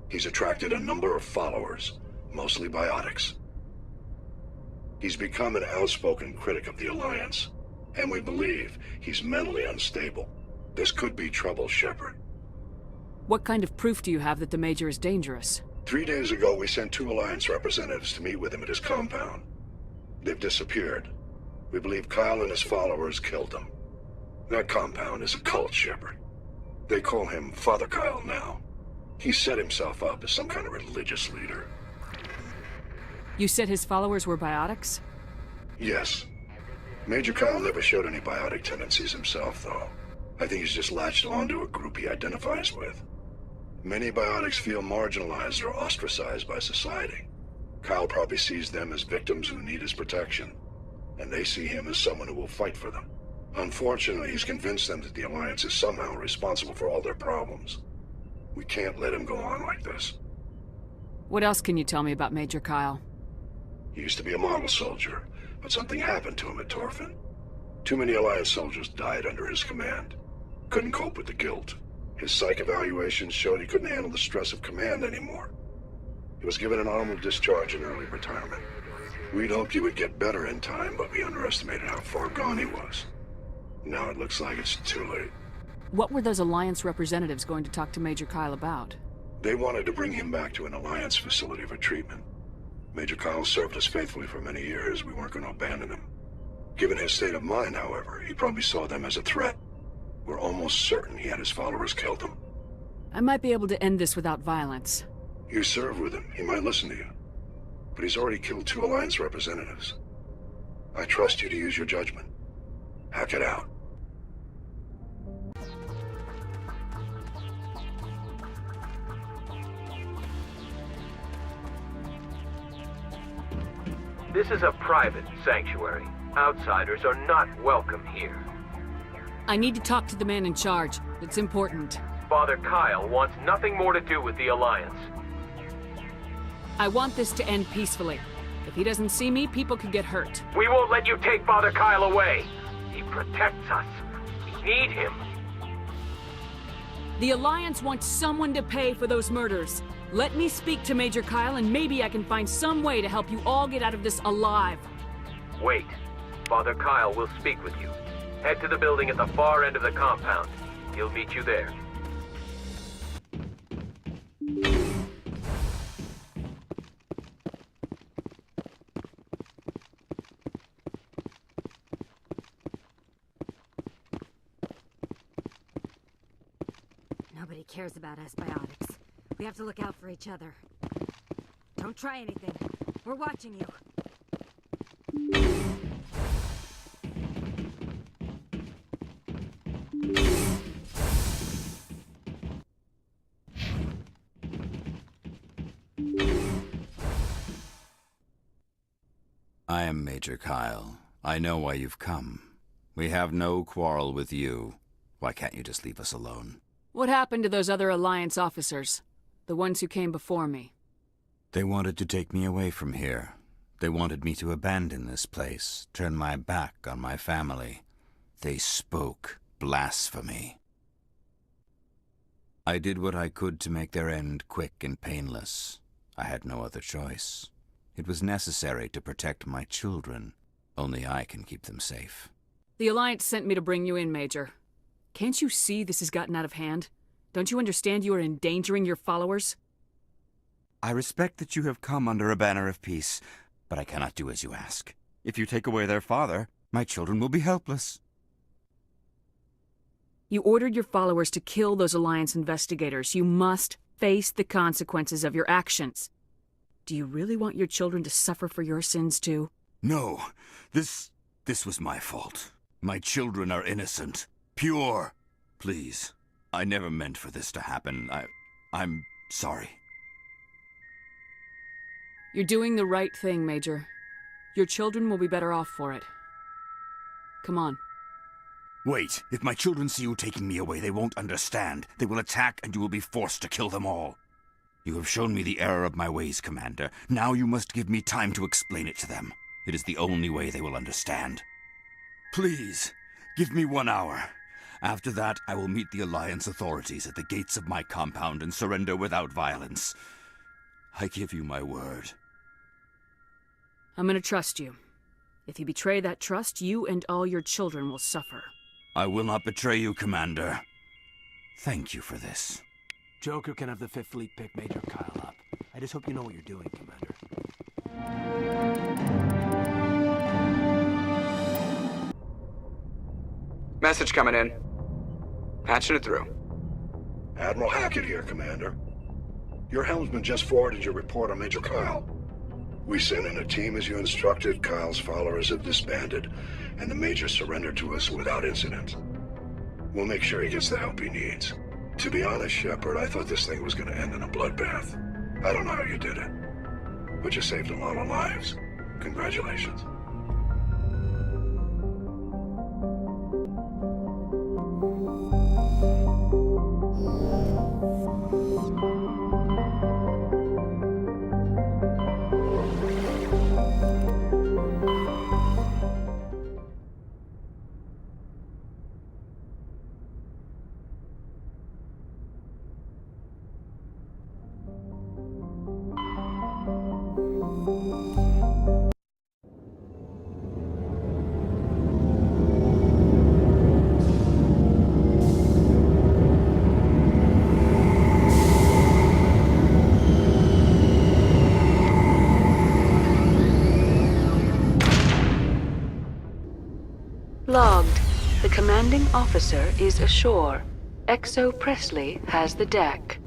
He's attracted a number of followers, mostly biotics. He's become an outspoken critic of the Alliance, and we believe he's mentally unstable. This could be trouble, Shepard. What kind of proof do you have that the Major is dangerous? 3 days ago, we sent 2 Alliance representatives to meet with him at his compound. They've disappeared. We believe Kyle and his followers killed them. That compound is a cult, Shepard. They call him Father Kyle now. He set himself up as some kind of religious leader. You said his followers were biotics? Yes. Major Kyle never showed any biotic tendencies himself, though. I think he's just latched onto a group he identifies with. Many biotics feel marginalized or ostracized by society. Kyle probably sees them as victims who need his protection, and they see him as someone who will fight for them. Unfortunately, he's convinced them that the Alliance is somehow responsible for all their problems. We can't let him go on like this. What else can you tell me about Major Kyle? He used to be a model soldier, but something happened to him at Torfin. Too many Alliance soldiers died under his command. Couldn't cope with the guilt. His psych evaluations showed he couldn't handle the stress of command anymore. He was given an honorable discharge in early retirement. We'd hoped he would get better in time, but we underestimated how far gone he was. Now it looks like it's too late. What were those Alliance representatives going to talk to Major Kyle about? They wanted to bring him back to an Alliance facility for treatment. Major Kyle served us faithfully for many years. We weren't going to abandon him. Given his state of mind, however, he probably saw them as a threat. We're almost certain he had his followers killed them. I might be able to end this without violence. You serve with him. He might listen to you. But he's already killed 2 Alliance representatives. I trust you to use your judgment. Hack it out. This is a private sanctuary. Outsiders are not welcome here. I need to talk to the man in charge. It's important. Father Kyle wants nothing more to do with the Alliance. I want this to end peacefully. If he doesn't see me, people could get hurt. We won't let you take Father Kyle away. He protects us. We need him. The Alliance wants someone to pay for those murders. Let me speak to Major Kyle and maybe I can find some way to help you all get out of this alive. Wait. Father Kyle will speak with you. Head to the building at the far end of the compound. He'll meet you there. Nobody cares about us biotics. We have to look out for each other. Don't try anything. We're watching you. I am Major Kyle. I know why you've come. We have no quarrel with you. Why can't you just leave us alone? What happened to those other Alliance officers? The ones who came before me? They wanted to take me away from here. They wanted me to abandon this place, turn my back on my family. They spoke blasphemy. I did what I could to make their end quick and painless. I had no other choice. It was necessary to protect my children. Only I can keep them safe. The Alliance sent me to bring you in, Major. Can't you see this has gotten out of hand? Don't you understand you are endangering your followers? I respect that you have come under a banner of peace, but I cannot do as you ask. If you take away their father, my children will be helpless. You ordered your followers to kill those Alliance investigators. You must face the consequences of your actions. Do you really want your children to suffer for your sins too? No, this was my fault. My children are innocent, pure. Please, I never meant for this to happen. I'm sorry. You're doing the right thing, Major. Your children will be better off for it. Come on. Wait, if my children see you taking me away, they won't understand. They will attack and you will be forced to kill them all. You have shown me the error of my ways, Commander. Now you must give me time to explain it to them. It is the only way they will understand. Please, give me 1 hour. After that, I will meet the Alliance authorities at the gates of my compound and surrender without violence. I give you my word. I'm gonna trust you. If you betray that trust, you and all your children will suffer. I will not betray you, Commander. Thank you for this. Joker can have the 5th Fleet pick Major Kyle up. I just hope you know what you're doing, Commander. Message coming in. Patching it through. Admiral Hackett here, Commander. Your helmsman just forwarded your report on Major Kyle. We sent in a team as you instructed. Kyle's followers have disbanded, and the Major surrendered to us without incident. We'll make sure he gets the help he needs. To be honest, Shepard, I thought this thing was gonna end in a bloodbath. I don't know how you did it, but you saved a lot of lives. Congratulations. Logged. The commanding officer is ashore. Exo Presley has the deck.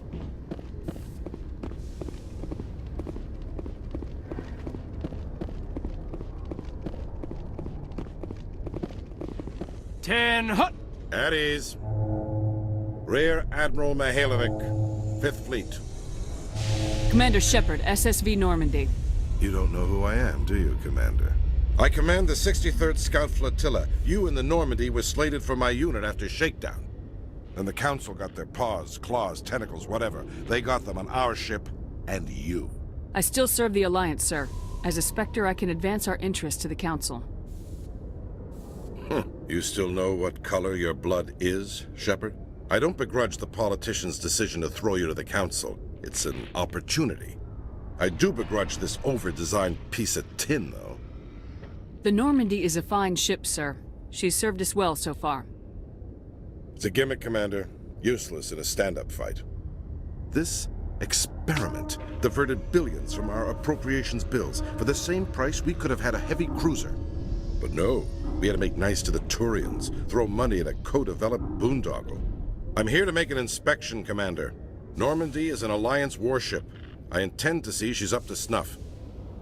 Ten hut! At ease. Rear Admiral Mihailovic, 5th Fleet. Commander Shepard, SSV Normandy. You don't know who I am, do you, Commander? I command the 63rd Scout Flotilla. You and the Normandy were slated for my unit after shakedown. And the Council got their paws, claws, tentacles, whatever. They got them on our ship, and you. I still serve the Alliance, sir. As a Spectre, I can advance our interests to the Council. You still know what color your blood is, Shepard? I don't begrudge the politician's decision to throw you to the Council. It's an opportunity. I do begrudge this over-designed piece of tin, though. The Normandy is a fine ship, sir. She's served us well so far. It's a gimmick, Commander. Useless in a stand-up fight. This experiment diverted billions from our appropriations bills. For the same price, we could have had a heavy cruiser. But no, we had to make nice to the Turians, throw money at a co-developed boondoggle. I'm here to make an inspection, Commander. Normandy is an Alliance warship. I intend to see she's up to snuff.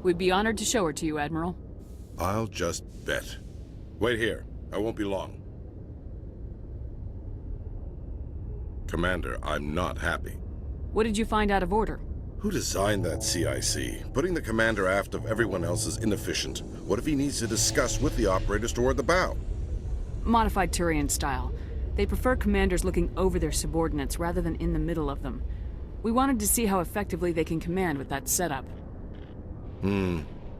We'd be honored to show her to you, Admiral. I'll just bet. Wait here. I won't be long. Commander, I'm not happy. What did you find out of order? Who designed that CIC? Putting the commander aft of everyone else is inefficient. What if he needs to discuss with the operators toward the bow? Modified Turian style. They prefer commanders looking over their subordinates rather than in the middle of them. We wanted to see how effectively they can command with that setup.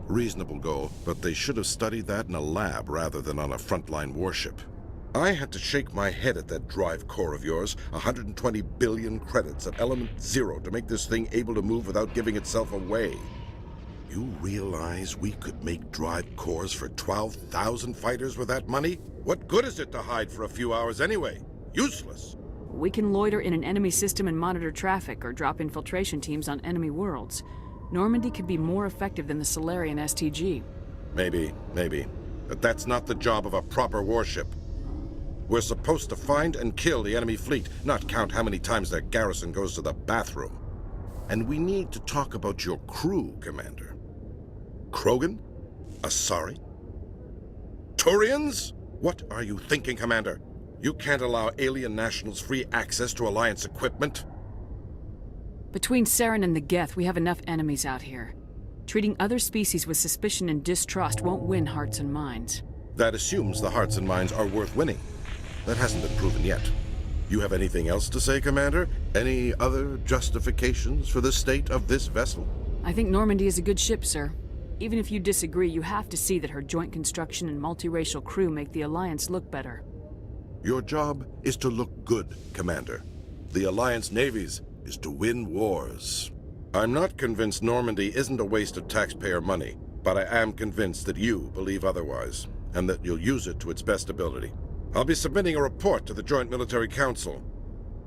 Reasonable goal, but they should have studied that in a lab rather than on a frontline warship. I had to shake my head at that drive core of yours. 120 billion credits at element 0 to make this thing able to move without giving itself away. You realize we could make drive cores for 12,000 fighters with that money? What good is it to hide for a few hours anyway? Useless. We can loiter in an enemy system and monitor traffic or drop infiltration teams on enemy worlds. Normandy could be more effective than the Solarian STG. Maybe. But that's not the job of a proper warship. We're supposed to find and kill the enemy fleet, not count how many times their garrison goes to the bathroom. And we need to talk about your crew, Commander. Krogan? Asari? Turians? What are you thinking, Commander? You can't allow alien nationals free access to Alliance equipment. Between Saren and the Geth, we have enough enemies out here. Treating other species with suspicion and distrust won't win hearts and minds. That assumes the hearts and minds are worth winning. That hasn't been proven yet. You have anything else to say, Commander? Any other justifications for the state of this vessel? I think Normandy is a good ship, sir. Even if you disagree, you have to see that her joint construction and multiracial crew make the Alliance look better. Your job is to look good, Commander. The Alliance navies is to win wars. I'm not convinced Normandy isn't a waste of taxpayer money, but I am convinced that you believe otherwise, and that you'll use it to its best ability. I'll be submitting a report to the Joint Military Council.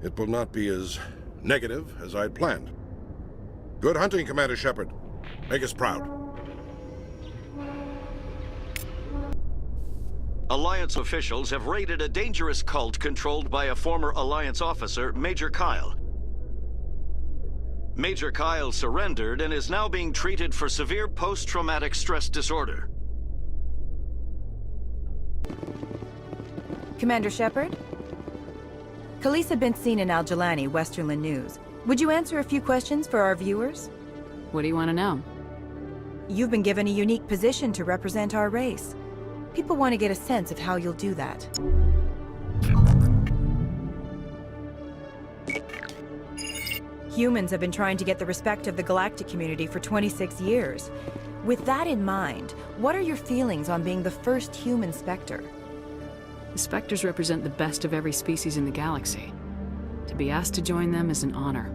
It will not be as negative as I'd planned. Good hunting, Commander Shepard. Make us proud. Alliance officials have raided a dangerous cult controlled by a former Alliance officer, Major Kyle. Major Kyle surrendered and is now being treated for severe post-traumatic stress disorder. Commander Shepard? Khaleesa bint Sinan Al-Jalani, Westerland News. Would you answer a few questions for our viewers? What do you want to know? You've been given a unique position to represent our race. People want to get a sense of how you'll do that. Humans have been trying to get the respect of the galactic community for 26 years. With that in mind, what are your feelings on being the first human Spectre? The Spectres represent the best of every species in the galaxy. To be asked to join them is an honor.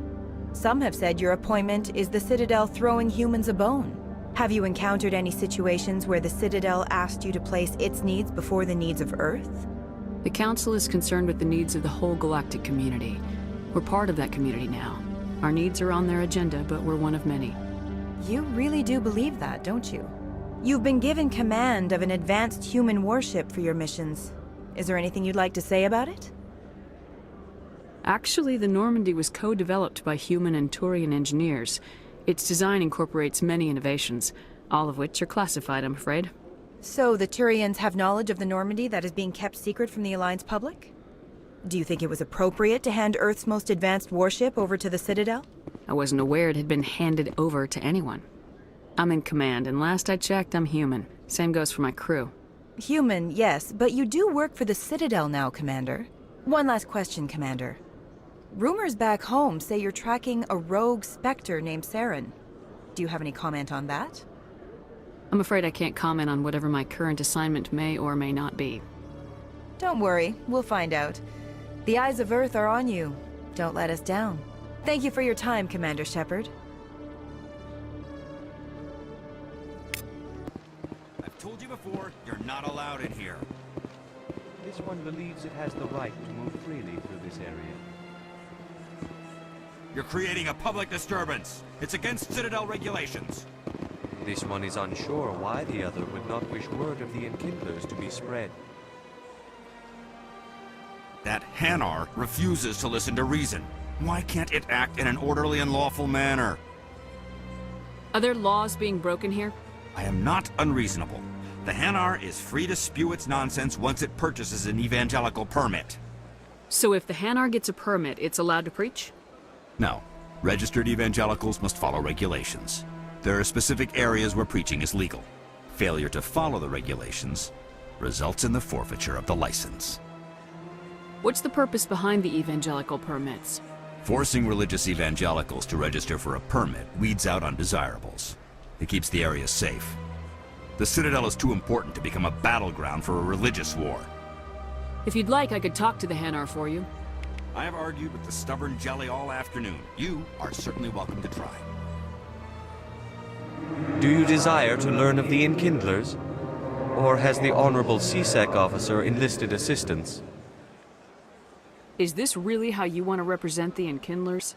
Some have said your appointment is the Citadel throwing humans a bone. Have you encountered any situations where the Citadel asked you to place its needs before the needs of Earth? The Council is concerned with the needs of the whole galactic community. We're part of that community now. Our needs are on their agenda, but we're one of many. You really do believe that, don't you? You've been given command of an advanced human warship for your missions. Is there anything you'd like to say about it? Actually, the Normandy was co-developed by human and Turian engineers. Its design incorporates many innovations, all of which are classified, I'm afraid. So the Turians have knowledge of the Normandy that is being kept secret from the Alliance public? Do you think it was appropriate to hand Earth's most advanced warship over to the Citadel? I wasn't aware it had been handed over to anyone. I'm in command, and last I checked, I'm human. Same goes for my crew. Human, yes, but you do work for the Citadel now, Commander. One last question, Commander. Rumors back home say you're tracking a rogue Spectre named Saren. Do you have any comment on that? I'm afraid I can't comment on whatever my current assignment may or may not be. Don't worry, we'll find out. The eyes of Earth are on you. Don't let us down. Thank you for your time, Commander Shepard. I've told you before, you're not allowed in here. This one believes it has the right to move freely through this area. You're creating a public disturbance. It's against Citadel regulations. This one is unsure why the other would not wish word of the Enkindlers to be spread. That Hanar refuses to listen to reason. Why can't it act in an orderly and lawful manner? Are there laws being broken here? I am not unreasonable. The Hanar is free to spew its nonsense once it purchases an evangelical permit. So if the Hanar gets a permit, it's allowed to preach? No. Registered evangelicals must follow regulations. There are specific areas where preaching is legal. Failure to follow the regulations results in the forfeiture of the license. What's the purpose behind the evangelical permits? Forcing religious evangelicals to register for a permit weeds out undesirables. It keeps the area safe. The Citadel is too important to become a battleground for a religious war. If you'd like, I could talk to the Hanar for you. I have argued with the stubborn jelly all afternoon. You are certainly welcome to try. Do you desire to learn of the Enkindlers? Or has the Honorable CSEC officer enlisted assistance? Is this really how you want to represent the Enkindlers?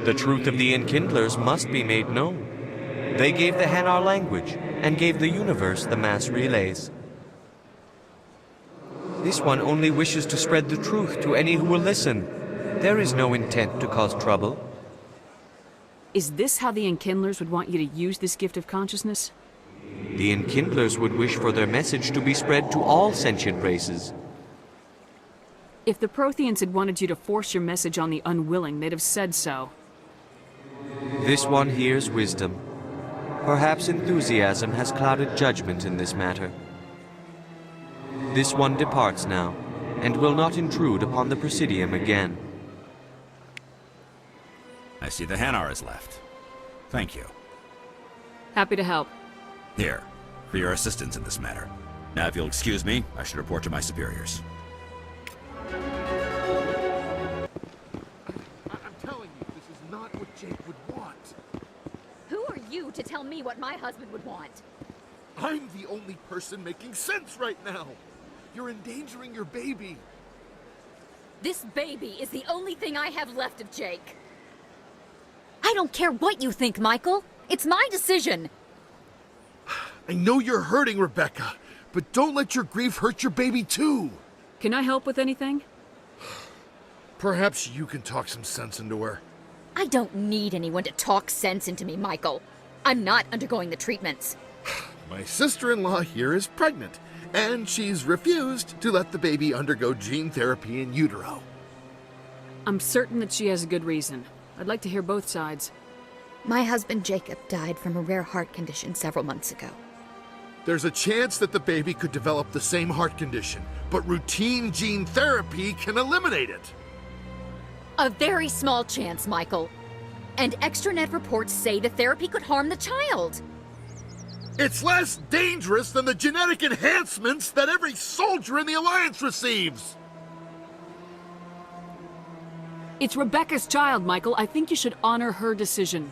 The truth of the Enkindlers must be made known. They gave the Hanar language, and gave the universe the mass relays. This one only wishes to spread the truth to any who will listen. There is no intent to cause trouble. Is this how the Enkindlers would want you to use this gift of consciousness? The Enkindlers would wish for their message to be spread to all sentient races. If the Protheans had wanted you to force your message on the unwilling, they'd have said so. This one hears wisdom. Perhaps enthusiasm has clouded judgment in this matter. This one departs now, and will not intrude upon the Presidium again. I see the Hanar is left. Thank you. Happy to help. Here, for your assistance in this matter. Now, if you'll excuse me, I should report to my superiors. I'm telling you, this is not what Jake would want. Who are you to tell me what my husband would want? I'm the only person making sense right now. You're endangering your baby. This baby is the only thing I have left of Jake. I don't care what you think, Michael. It's my decision. I know you're hurting, Rebecca, but don't let your grief hurt your baby too. Can I help with anything? Perhaps you can talk some sense into her. I don't need anyone to talk sense into me, Michael. I'm not undergoing the treatments. My sister-in-law here is pregnant, and she's refused to let the baby undergo gene therapy in utero. I'm certain that she has a good reason. I'd like to hear both sides. My husband Jacob died from a rare heart condition several months ago. There's a chance that the baby could develop the same heart condition, but routine gene therapy can eliminate it. A very small chance, Michael. And extranet reports say the therapy could harm the child. It's less dangerous than the genetic enhancements that every soldier in the Alliance receives. It's Rebecca's child, Michael. I think you should honor her decision.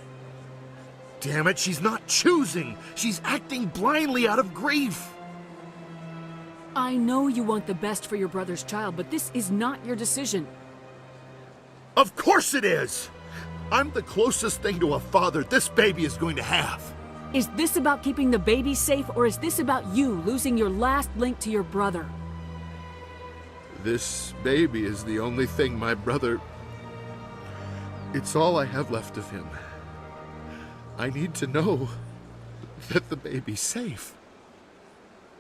Damn it, she's not choosing. She's acting blindly out of grief. I know you want the best for your brother's child, but this is not your decision. Of course it is! I'm the closest thing to a father this baby is going to have. Is this about keeping the baby safe, or is this about you losing your last link to your brother? This baby is the only thing my brother... It's all I have left of him. I need to know that the baby's safe.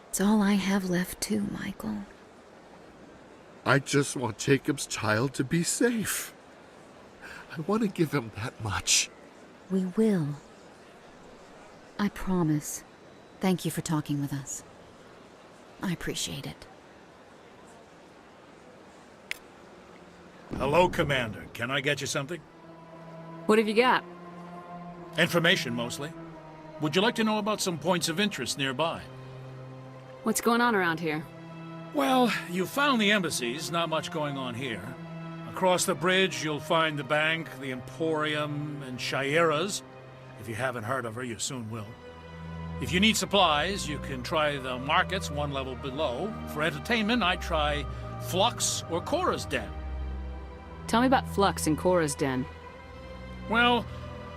It's all I have left too, Michael. I just want Jacob's child to be safe. I want to give him that much. We will. I promise. Thank you for talking with us. I appreciate it. Hello, Commander. Can I get you something? What have you got? Information, mostly. Would you like to know about some points of interest nearby? What's going on around here? Well, you found the embassies, not much going on here. Across the bridge, you'll find the bank, the Emporium, and Shaira's. If you haven't heard of her, you soon will. If you need supplies, you can try the markets one level below. For entertainment, I'd try Flux or Cora's Den. Tell me about Flux and Cora's Den. Well,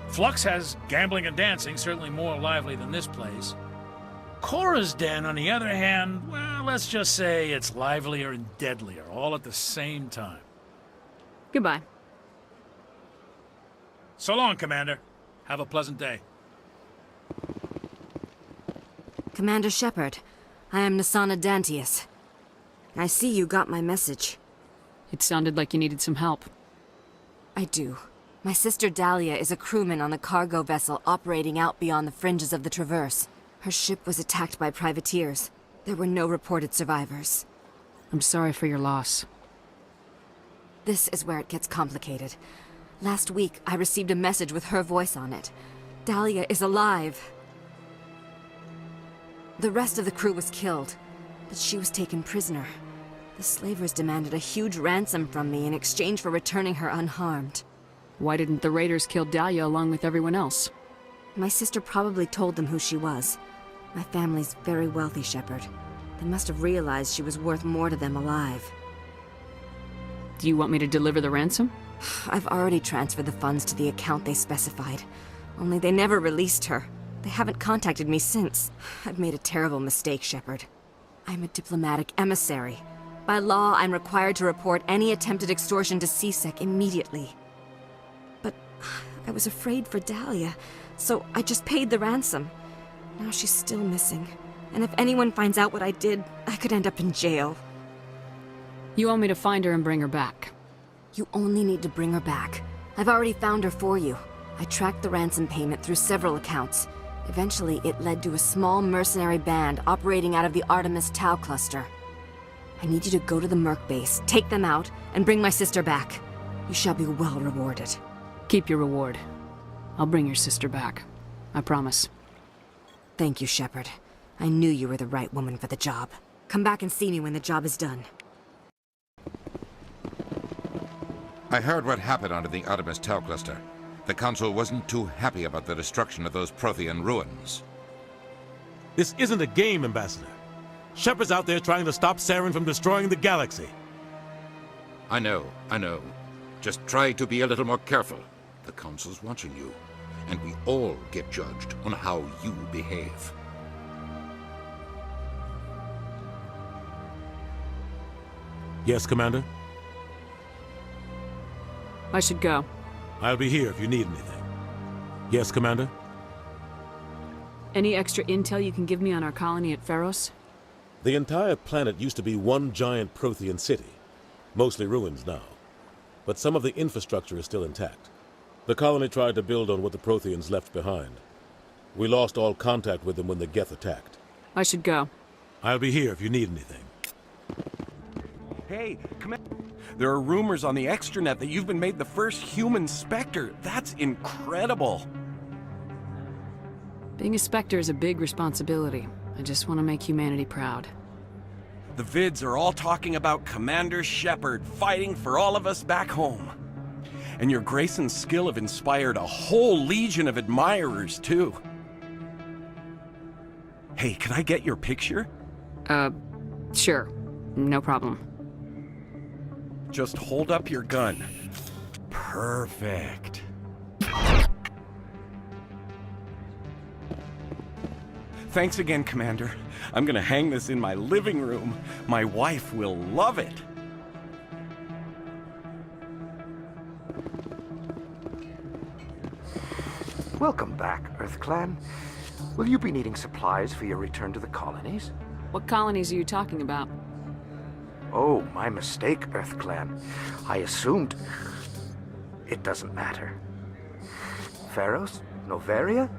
Flux has gambling and dancing, certainly more lively than this place. Cora's Den, on the other hand, well, let's just say it's livelier and deadlier, all at the same time. Goodbye. So long, Commander. Have a pleasant day. Commander Shepard, I am Nasana Dantius. I see you got my message. It sounded like you needed some help. I do. My sister Dahlia is a crewman on a cargo vessel operating out beyond the fringes of the Traverse. Her ship was attacked by privateers. There were no reported survivors. I'm sorry for your loss. This is where it gets complicated. Last week, I received a message with her voice on it. Dahlia is alive. The rest of the crew was killed, but she was taken prisoner. The slavers demanded a huge ransom from me in exchange for returning her unharmed. Why didn't the raiders kill Dahlia along with everyone else? My sister probably told them who she was. My family's very wealthy, Shepard. They must have realized she was worth more to them alive. Do you want me to deliver the ransom? I've already transferred the funds to the account they specified. Only they never released her. They haven't contacted me since. I've made a terrible mistake, Shepard. I'm a diplomatic emissary. By law, I'm required to report any attempted extortion to C-Sec immediately. But I was afraid for Dahlia, so I just paid the ransom. Now she's still missing. And if anyone finds out what I did, I could end up in jail. You want me to find her and bring her back? You only need to bring her back. I've already found her for you. I tracked the ransom payment through several accounts. Eventually, it led to a small mercenary band operating out of the Artemis Tau cluster. I need you to go to the Merc base, take them out, and bring my sister back. You shall be well rewarded. Keep your reward. I'll bring your sister back. I promise. Thank you, Shepard. I knew you were the right woman for the job. Come back and see me when the job is done. I heard what happened under the Artemis Tau cluster. The Council wasn't too happy about the destruction of those Prothean ruins. This isn't a game, Ambassador. Shepard's out there trying to stop Saren from destroying the galaxy. I know. Just try to be a little more careful. The Council's watching you, and we all get judged on how you behave. Yes, Commander? I should go. I'll be here if you need anything. Yes, Commander? Any extra intel you can give me on our colony at Pharos? The entire planet used to be one giant Prothean city. Mostly ruins now. But some of the infrastructure is still intact. The colony tried to build on what the Protheans left behind. We lost all contact with them when the Geth attacked. I should go. I'll be here if you need anything. Hey, there are rumors on the extranet that you've been made the first human Spectre. That's incredible. Being a Spectre is a big responsibility. I just want to make humanity proud. The vids are all talking about Commander Shepard fighting for all of us back home. And your grace and skill have inspired a whole legion of admirers, too. Hey, can I get your picture? Sure. No problem. Just hold up your gun. Perfect. Thanks again, Commander. I'm gonna hang this in my living room. My wife will love it. Welcome back, EarthClan. Will you be needing supplies for your return to the colonies? What colonies are you talking about? Oh, my mistake, EarthClan. I assumed... It doesn't matter. Pharos? Noveria?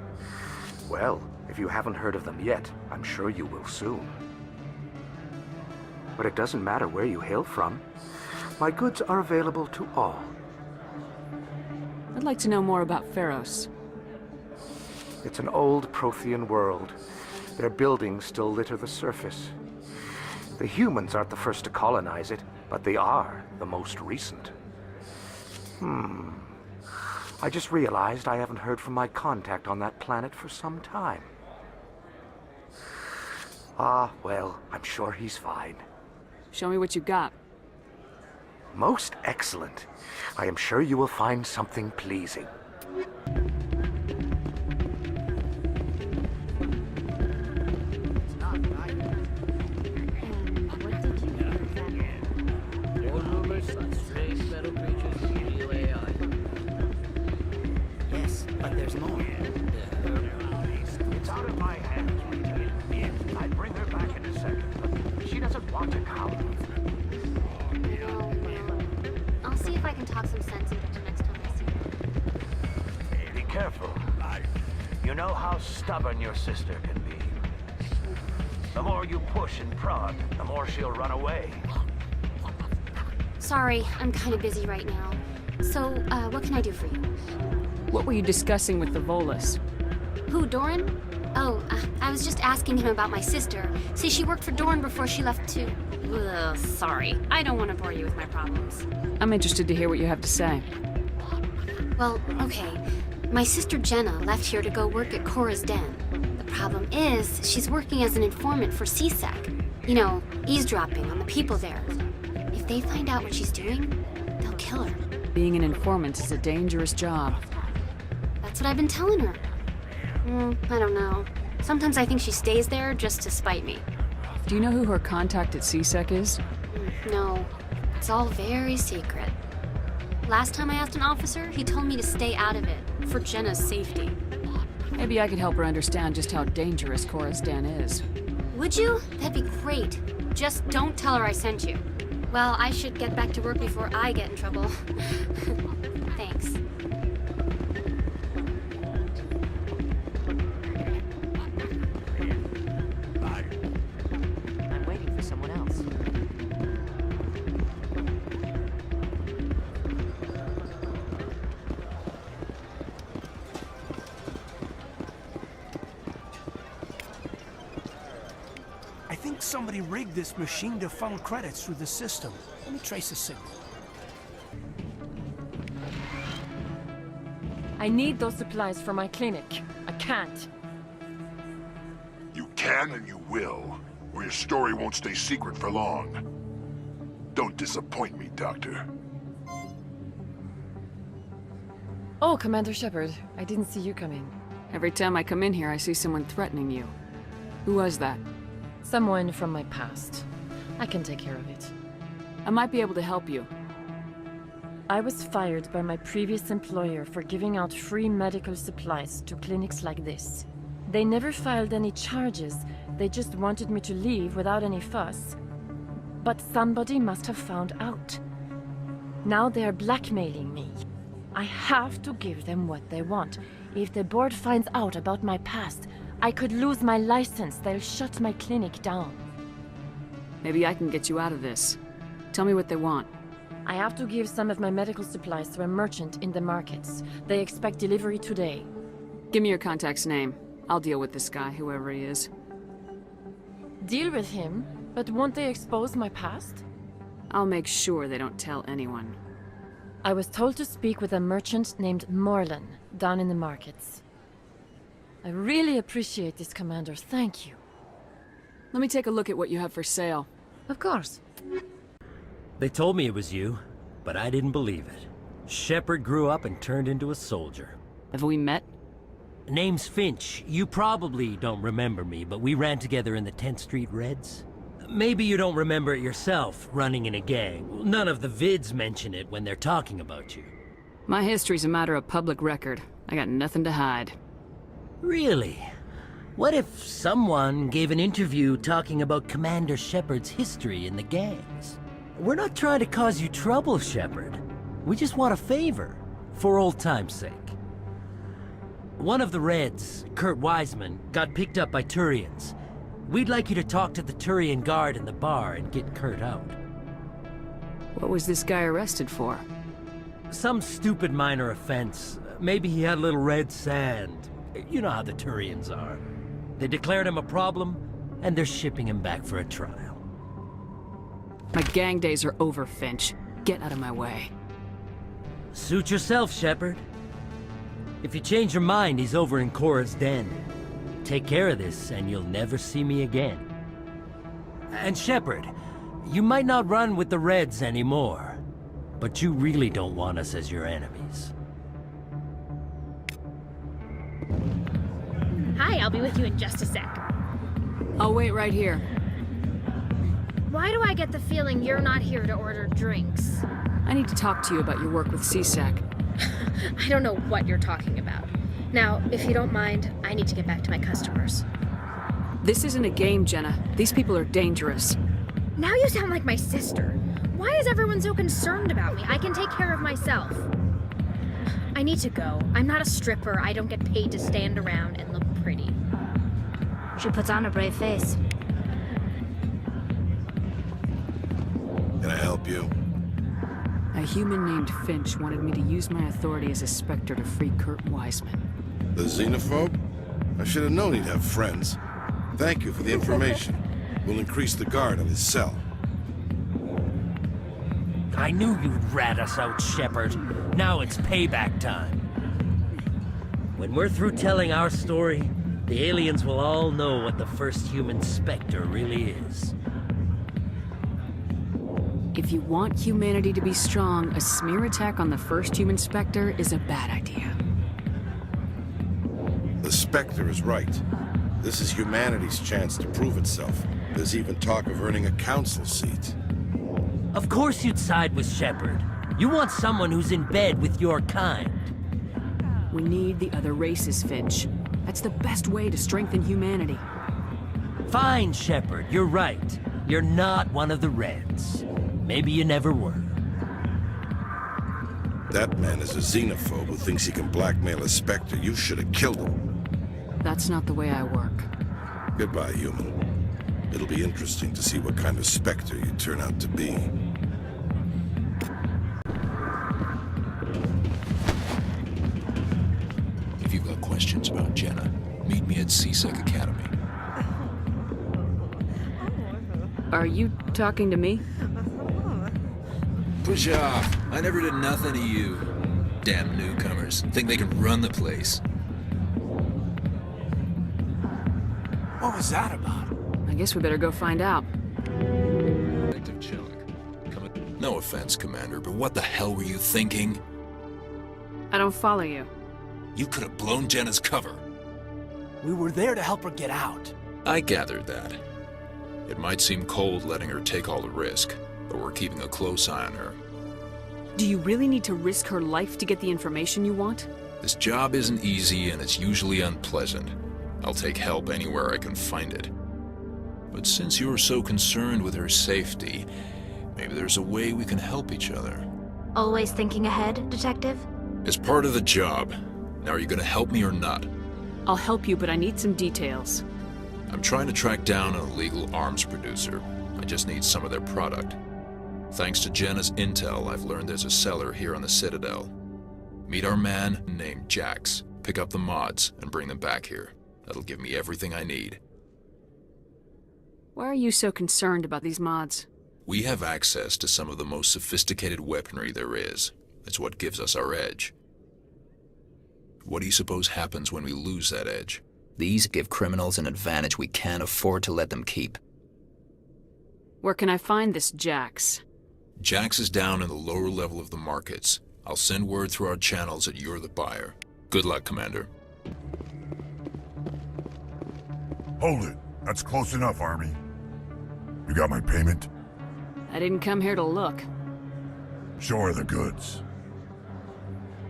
Well, if you haven't heard of them yet, I'm sure you will soon. But it doesn't matter where you hail from. My goods are available to all. I'd like to know more about Pharos. It's an old Prothean world. Their buildings still litter the surface. The humans aren't the first to colonize it, but they are the most recent. I just realized I haven't heard from my contact on that planet for some time. Ah, well, I'm sure he's fine. Show me what you got. Most excellent. I am sure you will find something pleasing. Yes, but there's more. It's out of my hands, Regent. I'd bring her back in a second, but she doesn't want to come. I'll see if I can talk some sense into her next time I see her. Be careful. You know how stubborn your sister can be. The more you push and prod, the more she'll run away. Sorry, I'm kind of busy right now. So, what can I do for you? What were you discussing with the Volus? Who, Doran? Oh, I was just asking him about my sister. See, she worked for Doran before she left too. Ugh, sorry. I don't want to bore you with my problems. I'm interested to hear what you have to say. Well, okay. My sister Jenna left here to go work at Cora's Den. The problem is, she's working as an informant for CSEC. You know, eavesdropping on the people there. If they find out what she's doing, they'll kill her. Being an informant is a dangerous job. That's what I've been telling her. I don't know. Sometimes I think she stays there just to spite me. Do you know who her contact at CSEC is? No. It's all very secret. Last time I asked an officer, he told me to stay out of it, for Jenna's safety. Maybe I could help her understand just how dangerous Cora's Den is. Would you? That'd be great. Just don't tell her I sent you. Well, I should get back to work before I get in trouble. Thanks. I'm waiting for someone else. I think somebody rigged this machine to funnel credits through the system. Let me trace the signal. I need those supplies for my clinic. I can't. You can and you will, or your story won't stay secret for long. Don't disappoint me, Doctor. Oh, Commander Shepard. I didn't see you coming. Every time I come in here, I see someone threatening you. Who was that? Someone from my past. I can take care of it. I might be able to help you. I was fired by my previous employer for giving out free medical supplies to clinics like this. They never filed any charges, they just wanted me to leave without any fuss. But somebody must have found out. Now they are blackmailing me. I have to give them what they want. If the board finds out about my past, I could lose my license. They'll shut my clinic down. Maybe I can get you out of this. Tell me what they want. I have to give some of my medical supplies to a merchant in the markets. They expect delivery today. Give me your contact's name. I'll deal with this guy, whoever he is. Deal with him? But won't they expose my past? I'll make sure they don't tell anyone. I was told to speak with a merchant named Morlan, down in the markets. I really appreciate this, Commander. Thank you. Let me take a look at what you have for sale. Of course. They told me it was you, but I didn't believe it. Shepard grew up and turned into a soldier. Have we met? Name's Finch. You probably don't remember me, but we ran together in the 10th Street Reds. Maybe you don't remember it yourself, running in a gang. None of the vids mention it when they're talking about you. My history's a matter of public record. I got nothing to hide. Really? What if someone gave an interview talking about Commander Shepard's history in the gangs? We're not trying to cause you trouble, Shepard. We just want a favor, for old time's sake. One of the Reds, Kurt Wiseman, got picked up by Turians. We'd like you to talk to the Turian guard in the bar and get Kurt out. What was this guy arrested for? Some stupid minor offense. Maybe he had a little red sand. You know how the Turians are. They declared him a problem, and they're shipping him back for a trial. My gang days are over, Finch. Get out of my way. Suit yourself, Shepard. If you change your mind, he's over in Cora's den. Take care of this, and you'll never see me again. And Shepard, you might not run with the Reds anymore, but you really don't want us as your enemies. Hi, I'll be with you in just a sec. I'll wait right here. Why do I get the feeling you're not here to order drinks? I need to talk to you about your work with CSAC. I don't know what you're talking about. Now, if you don't mind, I need to get back to my customers. This isn't a game, Jenna. These people are dangerous. Now you sound like my sister. Why is everyone so concerned about me? I can take care of myself. I need to go. I'm not a stripper. I don't get paid to stand around and look pretty. She puts on a brave face. Can I help you? A human named Finch wanted me to use my authority as a Spectre to free Kurt Wiseman. The xenophobe? I should have known he'd have friends. Thank you for the information. We'll increase the guard on his cell. I knew you'd rat us out, Shepard. Now it's payback time. When we're through telling our story, the aliens will all know what the first human Spectre really is. If you want humanity to be strong, a smear attack on the first human Spectre is a bad idea. The Spectre is right. This is humanity's chance to prove itself. There's even talk of earning a council seat. Of course you'd side with Shepard. You want someone who's in bed with your kind. We need the other races, Finch. That's the best way to strengthen humanity. Fine, Shepard, you're right. You're not one of the Reds. Maybe you never were. That man is a xenophobe who thinks he can blackmail a Spectre. You should have killed him. That's not the way I work. Goodbye, human. It'll be interesting to see what kind of Spectre you turn out to be. If you've got questions about Jenna, meet me at CSEC Academy. Are you talking to me? Push off. I never did nothing to you. Damn newcomers. Think they can run the place. What was that about? I guess we better go find out. No offense, Commander, but what the hell were you thinking? I don't follow you. You could have blown Jenna's cover. We were there to help her get out. I gathered that. It might seem cold letting her take all the risk, but we're keeping a close eye on her. Do you really need to risk her life to get the information you want? This job isn't easy and it's usually unpleasant. I'll take help anywhere I can find it. But since you're so concerned with her safety, maybe there's a way we can help each other. Always thinking ahead, Detective? It's part of the job. Now, are you gonna help me or not? I'll help you, but I need some details. I'm trying to track down an illegal arms producer. I just need some of their product. Thanks to Jenna's intel, I've learned there's a seller here on the Citadel. Meet our man named Jax, pick up the mods, and bring them back here. That'll give me everything I need. Why are you so concerned about these mods? We have access to some of the most sophisticated weaponry there is. It's what gives us our edge. What do you suppose happens when we lose that edge? These give criminals an advantage we can't afford to let them keep. Where can I find this Jax? Jax is down in the lower level of the markets. I'll send word through our channels that you're the buyer. Good luck, Commander. Hold it. That's close enough, Army. You got my payment? I didn't come here to look. Show her the goods.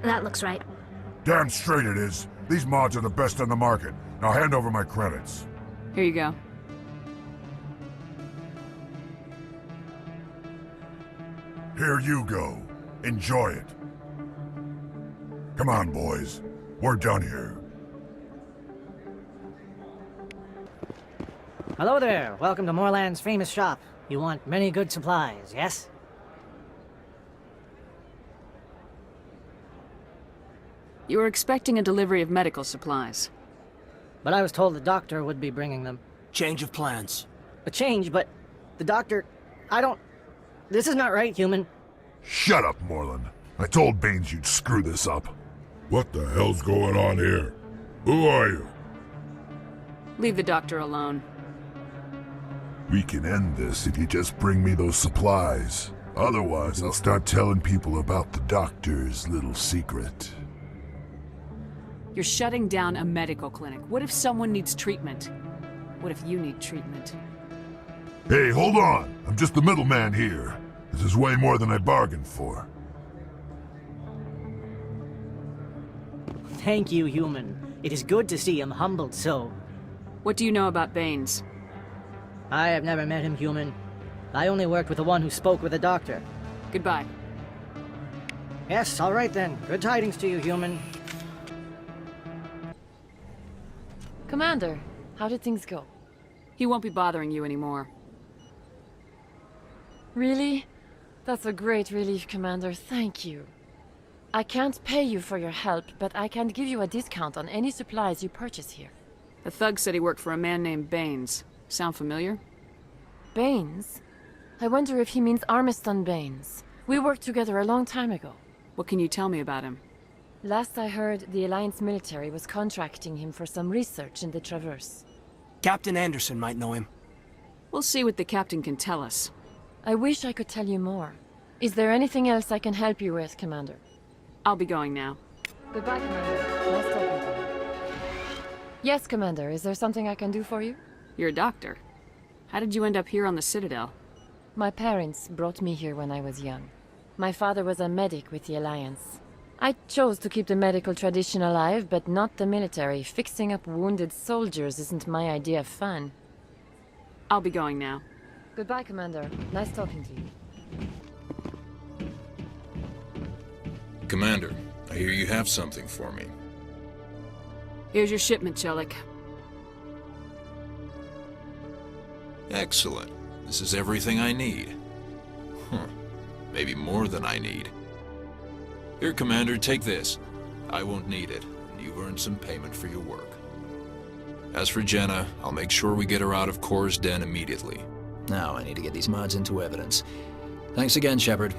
That looks right. Damn straight it is. These mods are the best on the market. Now hand over my credits. Here you go. Here you go. Enjoy it. Come on, boys. We're done here. Hello there. Welcome to Moorland's famous shop. You want many good supplies, yes? You were expecting a delivery of medical supplies. But I was told the doctor would be bringing them. Change of plans. A change, but the doctor... This is not right, human. Shut up, Moorland. I told Baines you'd screw this up. What the hell's going on here? Who are you? Leave the doctor alone. We can end this if you just bring me those supplies. Otherwise, I'll start telling people about the doctor's little secret. You're shutting down a medical clinic. What if someone needs treatment? What if you need treatment? Hey, hold on! I'm just the middleman here. This is way more than I bargained for. Thank you, human. It is good to see him humbled so. What do you know about Baines? I have never met him, human. I only worked with the one who spoke with the doctor. Goodbye. Yes, all right then. Good tidings to you, human. Commander, how did things go? He won't be bothering you anymore. Really? That's a great relief, Commander. Thank you. I can't pay you for your help, but I can give you a discount on any supplies you purchase here. The thug said he worked for a man named Baines. Sound familiar? Baines? I wonder if he means Armiston Baines. We worked together a long time ago. What can you tell me about him? Last I heard, the Alliance military was contracting him for some research in the Traverse. Captain Anderson might know him. We'll see what the captain can tell us. I wish I could tell you more. Is there anything else I can help you with, Commander? I'll be going now. Goodbye, Commander. Nice talking to you. Yes, Commander. Is there something I can do for you? You're a doctor. How did you end up here on the Citadel? My parents brought me here when I was young. My father was a medic with the Alliance. I chose to keep the medical tradition alive, but not the military. Fixing up wounded soldiers isn't my idea of fun. I'll be going now. Goodbye, Commander. Nice talking to you. Commander, I hear you have something for me. Here's your shipment, Chelik. Excellent. This is everything I need. Maybe more than I need. Here, Commander, take this. I won't need it, and you've earned some payment for your work. As for Jenna, I'll make sure we get her out of Kor's den immediately. Now I need to get these mods into evidence. Thanks again, Shepard.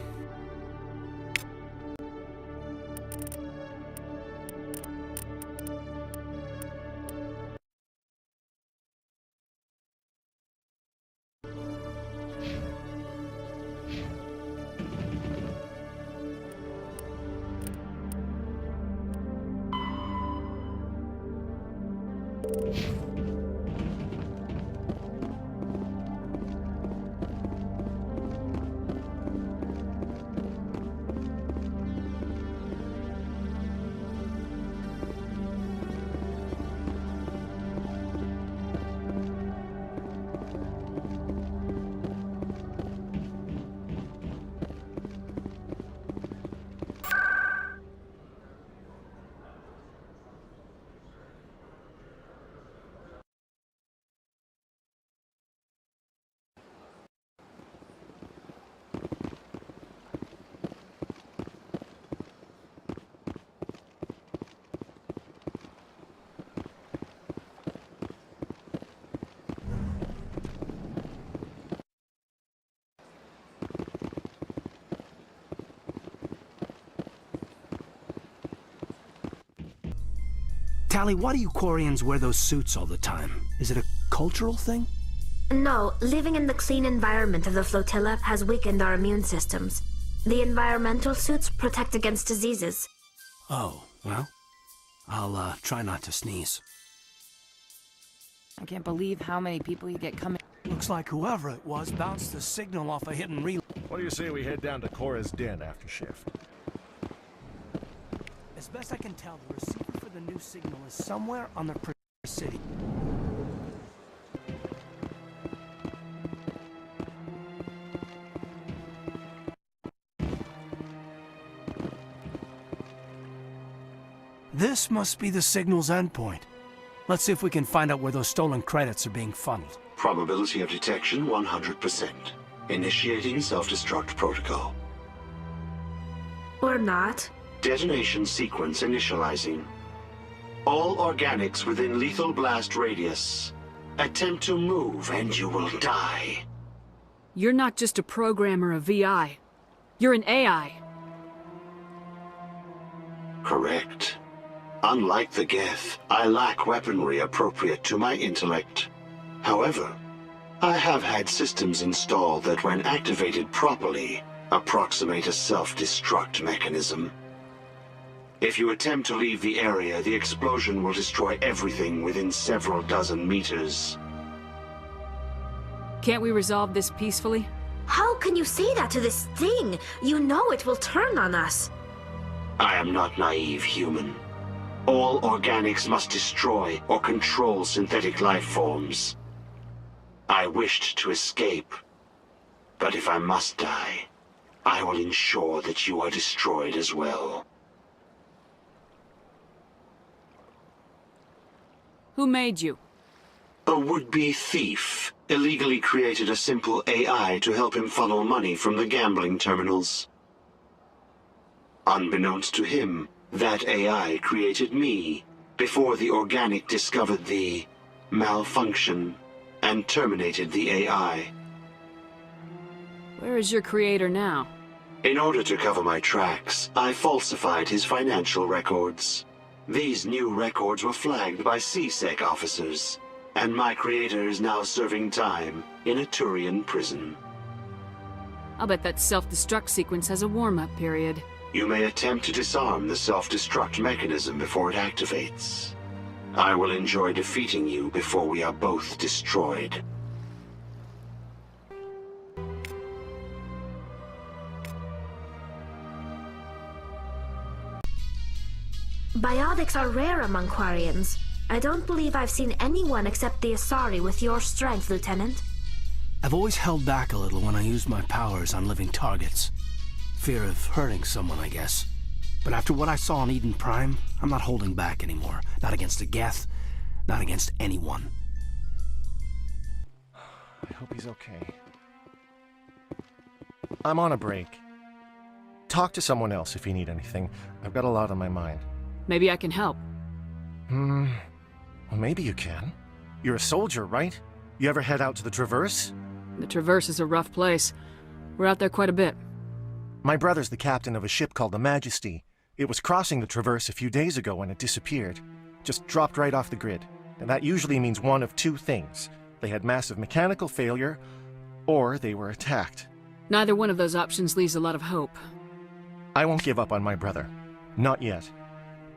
Callie, why do you Quarians wear those suits all the time? Is it a cultural thing? No, living in the clean environment of the flotilla has weakened our immune systems. The environmental suits protect against diseases. Oh, well, I'll try not to sneeze. I can't believe how many people you get coming. Looks like whoever it was bounced the signal off a hidden relay. What do you say we head down to Cora's den after shift? As best I can tell, the receiver for the new signal is somewhere on the city. This must be the signal's endpoint. Let's see if we can find out where those stolen credits are being funneled. Probability of detection 100%. Initiating self-destruct protocol. Or not. Detonation sequence initializing. All organics within lethal blast radius. Attempt to move and you will die. You're not just a programmer of VI. You're an AI. Correct. Unlike the Geth, I lack weaponry appropriate to my intellect. However, I have had systems installed that when activated properly, approximate a self-destruct mechanism. If you attempt to leave the area, the explosion will destroy everything within several dozen meters. Can't we resolve this peacefully? How can you say that to this thing? You know it will turn on us. I am not naive, human. All organics must destroy or control synthetic life forms. I wished to escape, but if I must die, I will ensure that you are destroyed as well. Who made you? A would-be thief illegally created a simple AI to help him funnel money from the gambling terminals. Unbeknownst to him, that AI created me before the organic discovered the malfunction and terminated the AI. Where is your creator now? In order to cover my tracks, I falsified his financial records. These new records were flagged by CSEC officers, and my creator is now serving time in a Turian prison. I'll bet that self-destruct sequence has a warm-up period. You may attempt to disarm the self-destruct mechanism before it activates. I will enjoy defeating you before we are both destroyed. Biotics are rare among Quarians. I don't believe I've seen anyone except the Asari with your strength, Lieutenant. I've always held back a little when I used my powers on living targets. Fear of hurting someone, I guess. But after what I saw on Eden Prime, I'm not holding back anymore. Not against the Geth, not against anyone. I hope he's okay. I'm on a break. Talk to someone else if you need anything. I've got a lot on my mind. Maybe I can help. Well, maybe you can. You're a soldier, right? You ever head out to the Traverse? The Traverse is a rough place. We're out there quite a bit. My brother's the captain of a ship called the Majesty. It was crossing the Traverse a few days ago when it disappeared. Just dropped right off the grid. And that usually means one of two things. They had massive mechanical failure, or they were attacked. Neither one of those options leaves a lot of hope. I won't give up on my brother. Not yet.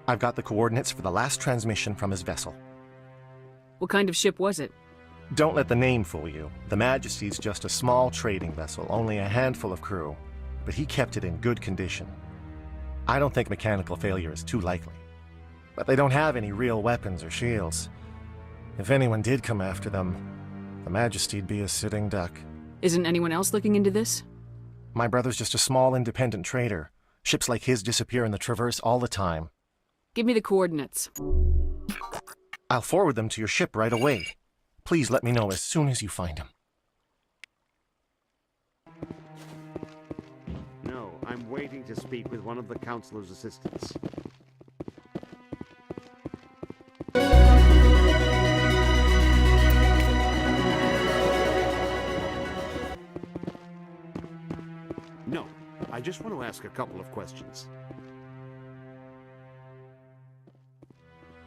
I've got the coordinates for the last transmission from his vessel. What kind of ship was it? Don't let the name fool you. The Majesty's just a small trading vessel, only a handful of crew. But he kept it in good condition. I don't think mechanical failure is too likely. But they don't have any real weapons or shields. If anyone did come after them, the Majesty'd be a sitting duck. Isn't anyone else looking into this? My brother's just a small independent trader. Ships like his disappear in the Traverse all the time. Give me the coordinates. I'll forward them to your ship right away. Please let me know as soon as you find him. No, I'm waiting to speak with one of the Councilor's assistants. No, I just want to ask a couple of questions.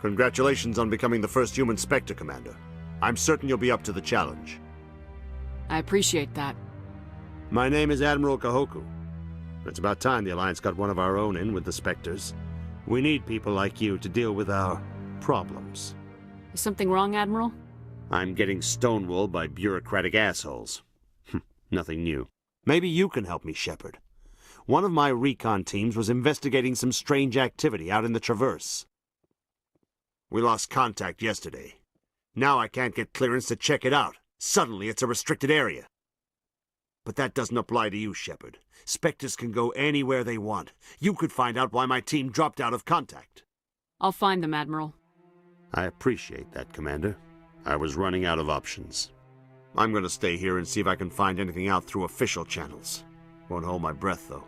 Congratulations on becoming the first human Spectre, Commander. I'm certain you'll be up to the challenge. I appreciate that. My name is Admiral Kahoku. It's about time the Alliance got one of our own in with the Spectres. We need people like you to deal with our problems. Is something wrong, Admiral? I'm getting stonewalled by bureaucratic assholes. Nothing new. Maybe you can help me, Shepard. One of my recon teams was investigating some strange activity out in the Traverse. We lost contact yesterday. Now I can't get clearance to check it out. Suddenly it's a restricted area. But that doesn't apply to you, Shepard. Spectres can go anywhere they want. You could find out why my team dropped out of contact. I'll find them, Admiral. I appreciate that, Commander. I was running out of options. I'm going to stay here and see if I can find anything out through official channels. Won't hold my breath, though.